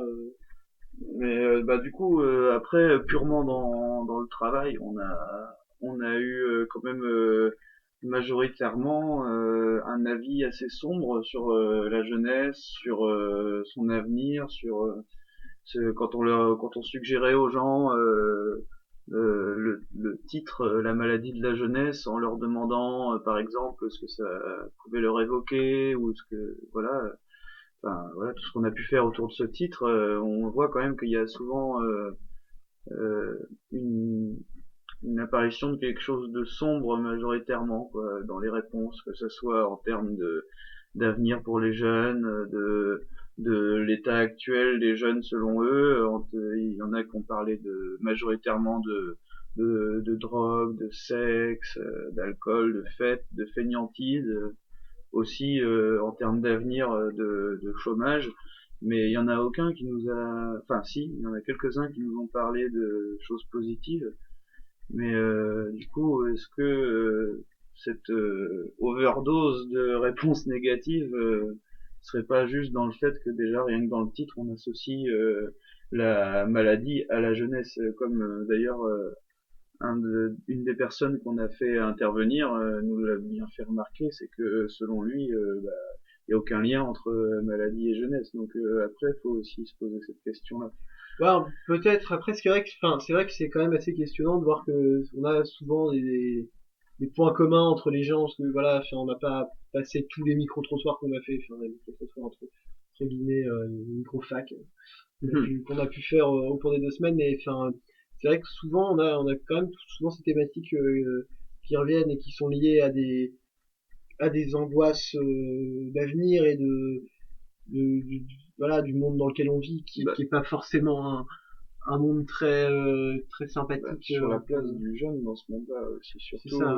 Mais du coup, après, purement dans le travail, on a eu quand même majoritairement un avis assez sombre sur la jeunesse, sur son avenir, sur quand on suggérait aux gens le titre La maladie de la jeunesse, en leur demandant par exemple ce que ça pouvait leur évoquer, ou ce que enfin voilà, tout ce qu'on a pu faire autour de ce titre, on voit quand même qu'il y a souvent une apparition de quelque chose de sombre majoritairement, quoi, dans les réponses, que ce soit en termes d'avenir pour les jeunes, de l'état actuel des jeunes selon eux. Il y en a qui ont parlé majoritairement de drogue, de sexe, d'alcool, de fêtes, de fainéantise, aussi en termes d'avenir de chômage. Mais il y en a aucun qui nous a, enfin si, il y en a quelques-uns qui nous ont parlé de choses positives. Mais du coup, est-ce que cette overdose de réponses négatives serait pas juste dans le fait que déjà rien que dans le titre on associe la maladie à la jeunesse, comme d'ailleurs une des personnes qu'on a fait intervenir nous l'a bien fait remarquer, c'est que selon lui, il n'y a aucun lien entre maladie et jeunesse. Donc après, il faut aussi se poser cette question-là. Ouais, peut-être. Après, c'est vrai que c'est quand même assez questionnant de voir que on a souvent des points communs entre les gens, parce que voilà, on n'a pas passé tous les micro-trottoirs qu'on a fait, les micro-trottoirs entre guillemets, les micro-facs qu'on a pu faire au cours des 2 semaines, mais c'est vrai que souvent on a quand même souvent ces thématiques qui reviennent et qui sont liées à des angoisses d'avenir et voilà, du monde dans lequel on vit, qui est pas forcément un monde très sympathique. Sur la place du jeune dans ce monde-là aussi, surtout, ça,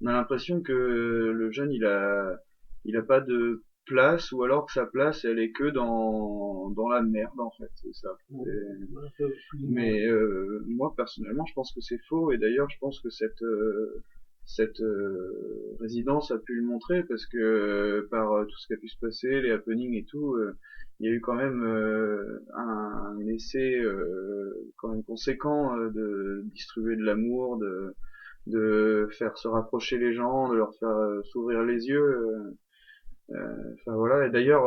on a l'impression que le jeune il a pas de place, ou alors que sa place elle est que dans la merde en fait, c'est ça. Mais moi personnellement je pense que c'est faux, et d'ailleurs je pense que cette résidence a pu le montrer, parce que par tout ce qui a pu se passer, les happenings et tout, il y a eu quand même un essai quand même conséquent de distribuer de l'amour, de faire se rapprocher les gens, de leur faire s'ouvrir les yeux. Enfin voilà, et d'ailleurs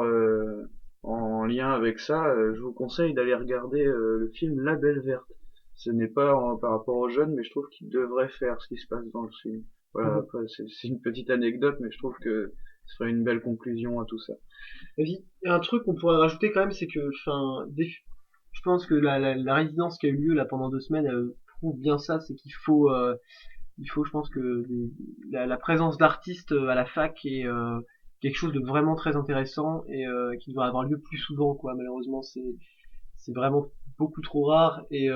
en lien avec ça, je vous conseille d'aller regarder le film La Belle Verte. Ce n'est pas par rapport aux jeunes, mais je trouve qu'ils devraient faire ce qui se passe dans le film. Voilà, après c'est une petite anecdote, mais je trouve que ce ferait une belle conclusion à tout ça. Et un truc qu'on pourrait rajouter quand même, c'est que, je pense que la résidence qui a eu lieu là pendant 2 semaines prouve bien ça, c'est qu'il faut, je pense que la présence d'artistes à la fac est quelque chose de vraiment très intéressant, et qui doit avoir lieu plus souvent, quoi. Malheureusement, c'est vraiment beaucoup trop rare, et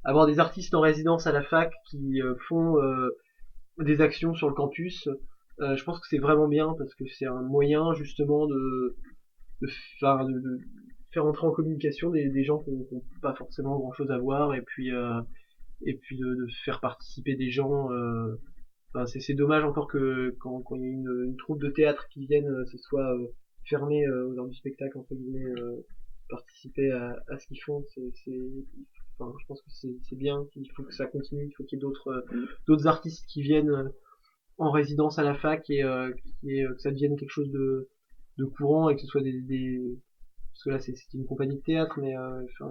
avoir des artistes en résidence à la fac qui font des actions sur le campus, je pense que c'est vraiment bien, parce que c'est un moyen justement de faire entrer en communication des gens qui n'ont pas forcément grand chose à voir, et puis de faire participer des gens. C'est dommage encore que quand il y a une troupe de théâtre qui vienne, ce soit fermé aux heures du spectacle, entre guillemets, participer à ce qu'ils font. Je pense que c'est bien, il faut que ça continue, il faut qu'il y ait d'autres artistes qui viennent en résidence à la fac, et que ça devienne quelque chose de courant, et que ce soit parce que là c'est une compagnie de théâtre, mais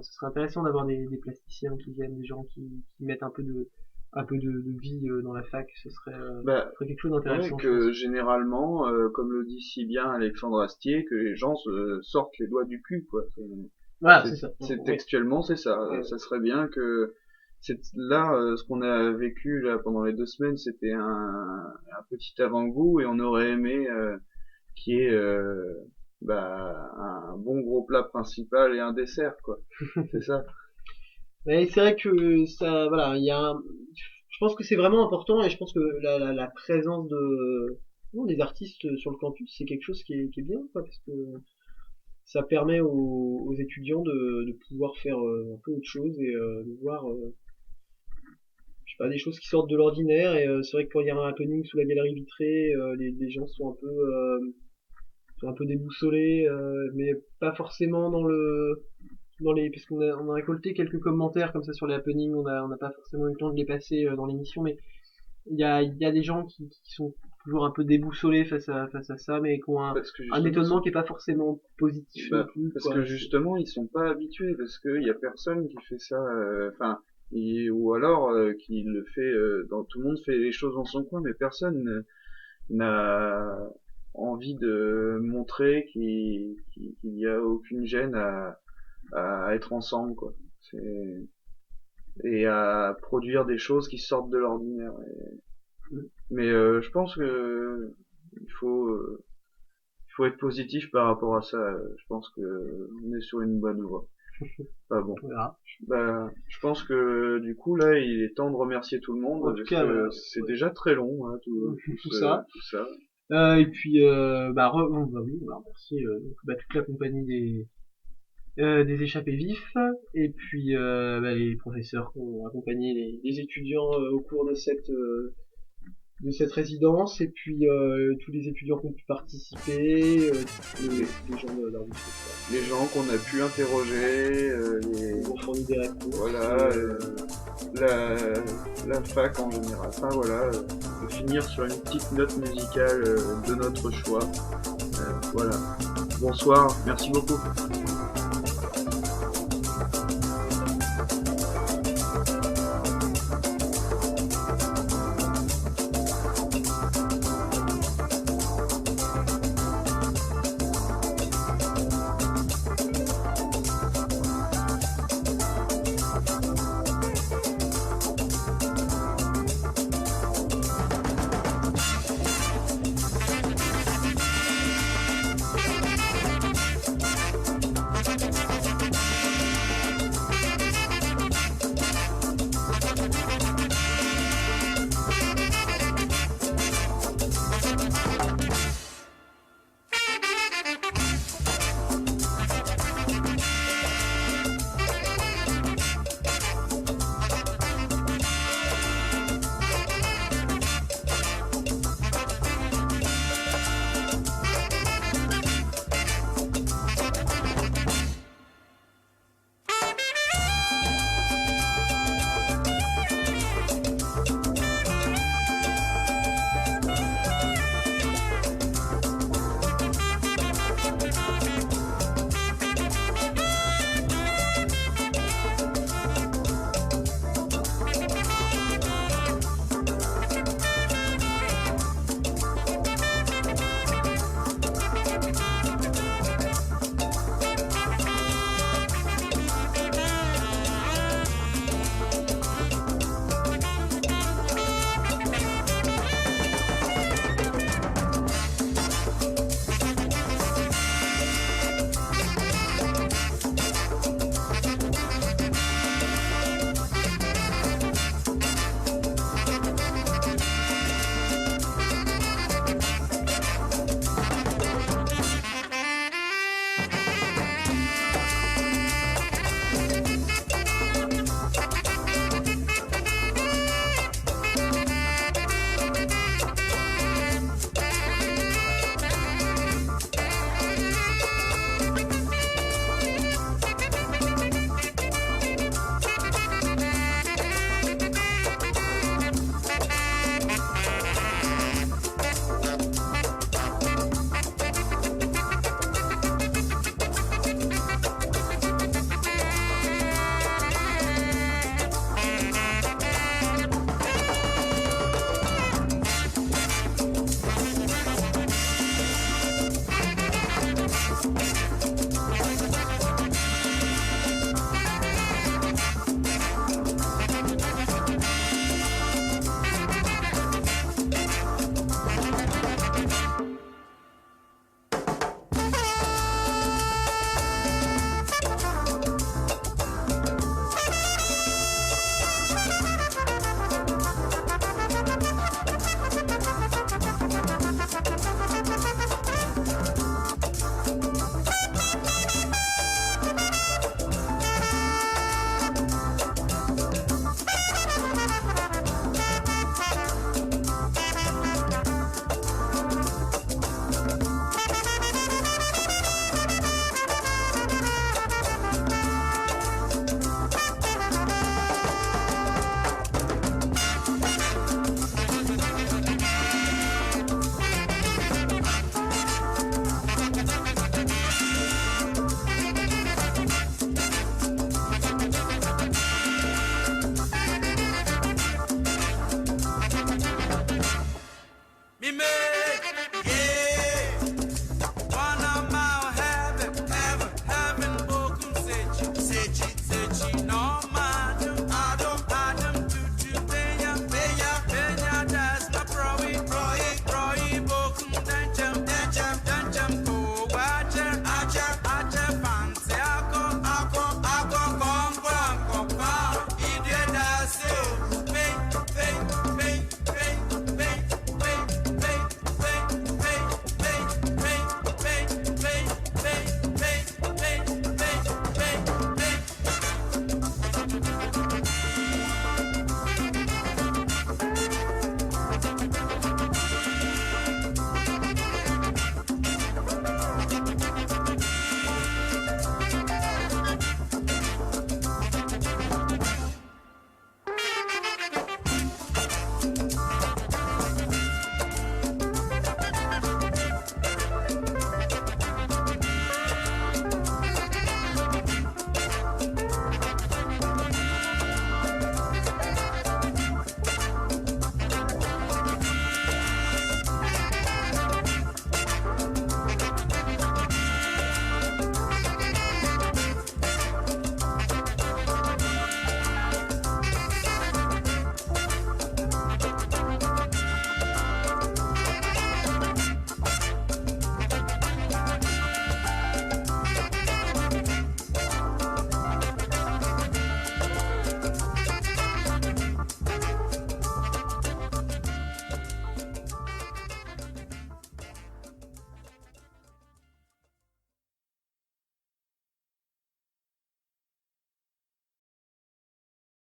ce serait intéressant d'avoir des plasticiens qui viennent, des gens qui mettent un peu de vie dans la fac. Ce serait quelque chose d'intéressant. Ouais, que généralement, comme le dit si bien Alexandre Astier, que les gens sortent les doigts du cul, quoi. Voilà, c'est ça. Textuellement, c'est ça. Ouais. Ça serait bien que là, ce qu'on a vécu là pendant les 2 semaines, c'était un petit avant-goût, et on aurait aimé qu'il y ait un bon gros plat principal et un dessert, quoi. C'est ça. Mais c'est vrai que ça, voilà, je pense que c'est vraiment important, et je pense que la présence des artistes sur le campus, c'est quelque chose qui est bien, quoi, parce que ça permet aux étudiants de pouvoir faire un peu autre chose, et de voir je sais pas, des choses qui sortent de l'ordinaire. Et c'est vrai que quand il y a un happening sous la galerie vitrée, les gens sont un peu déboussolés, mais pas forcément parce qu'on a récolté quelques commentaires comme ça sur les happenings, on n'a pas forcément eu le temps de les passer dans l'émission, mais il y a des gens qui sont toujours un peu déboussolés face à ça, mais qui ont un étonnement qui est pas forcément positif non plus, parce quoi. que justement ils sont pas habitués, parce que y a personne qui fait ça, ou alors qui le fait tout le monde fait les choses dans son coin, mais personne n'a envie de montrer qu'il y a aucune gêne à être ensemble, quoi. Et à produire des choses qui sortent de l'ordinaire. Mais je pense que il faut faut être positif par rapport à ça. Je pense que on est sur une bonne voie. Bah bon. Bah, je pense que du coup là, il est temps de remercier tout le monde. En tout cas, voilà. C'est déjà très long, hein, tout ça. Tout ça. Et puis, on va remercier toute la compagnie des échappés vifs, et puis les professeurs qui ont accompagné les étudiants au cours de cette résidence, et puis tous les étudiants qui ont pu participer, les gens de l'arbitre, les gens qu'on a pu interroger, les ont fourni des réponses, voilà, la fac en général. Enfin voilà, de finir sur une petite note musicale de notre choix. Voilà. Bonsoir, merci beaucoup.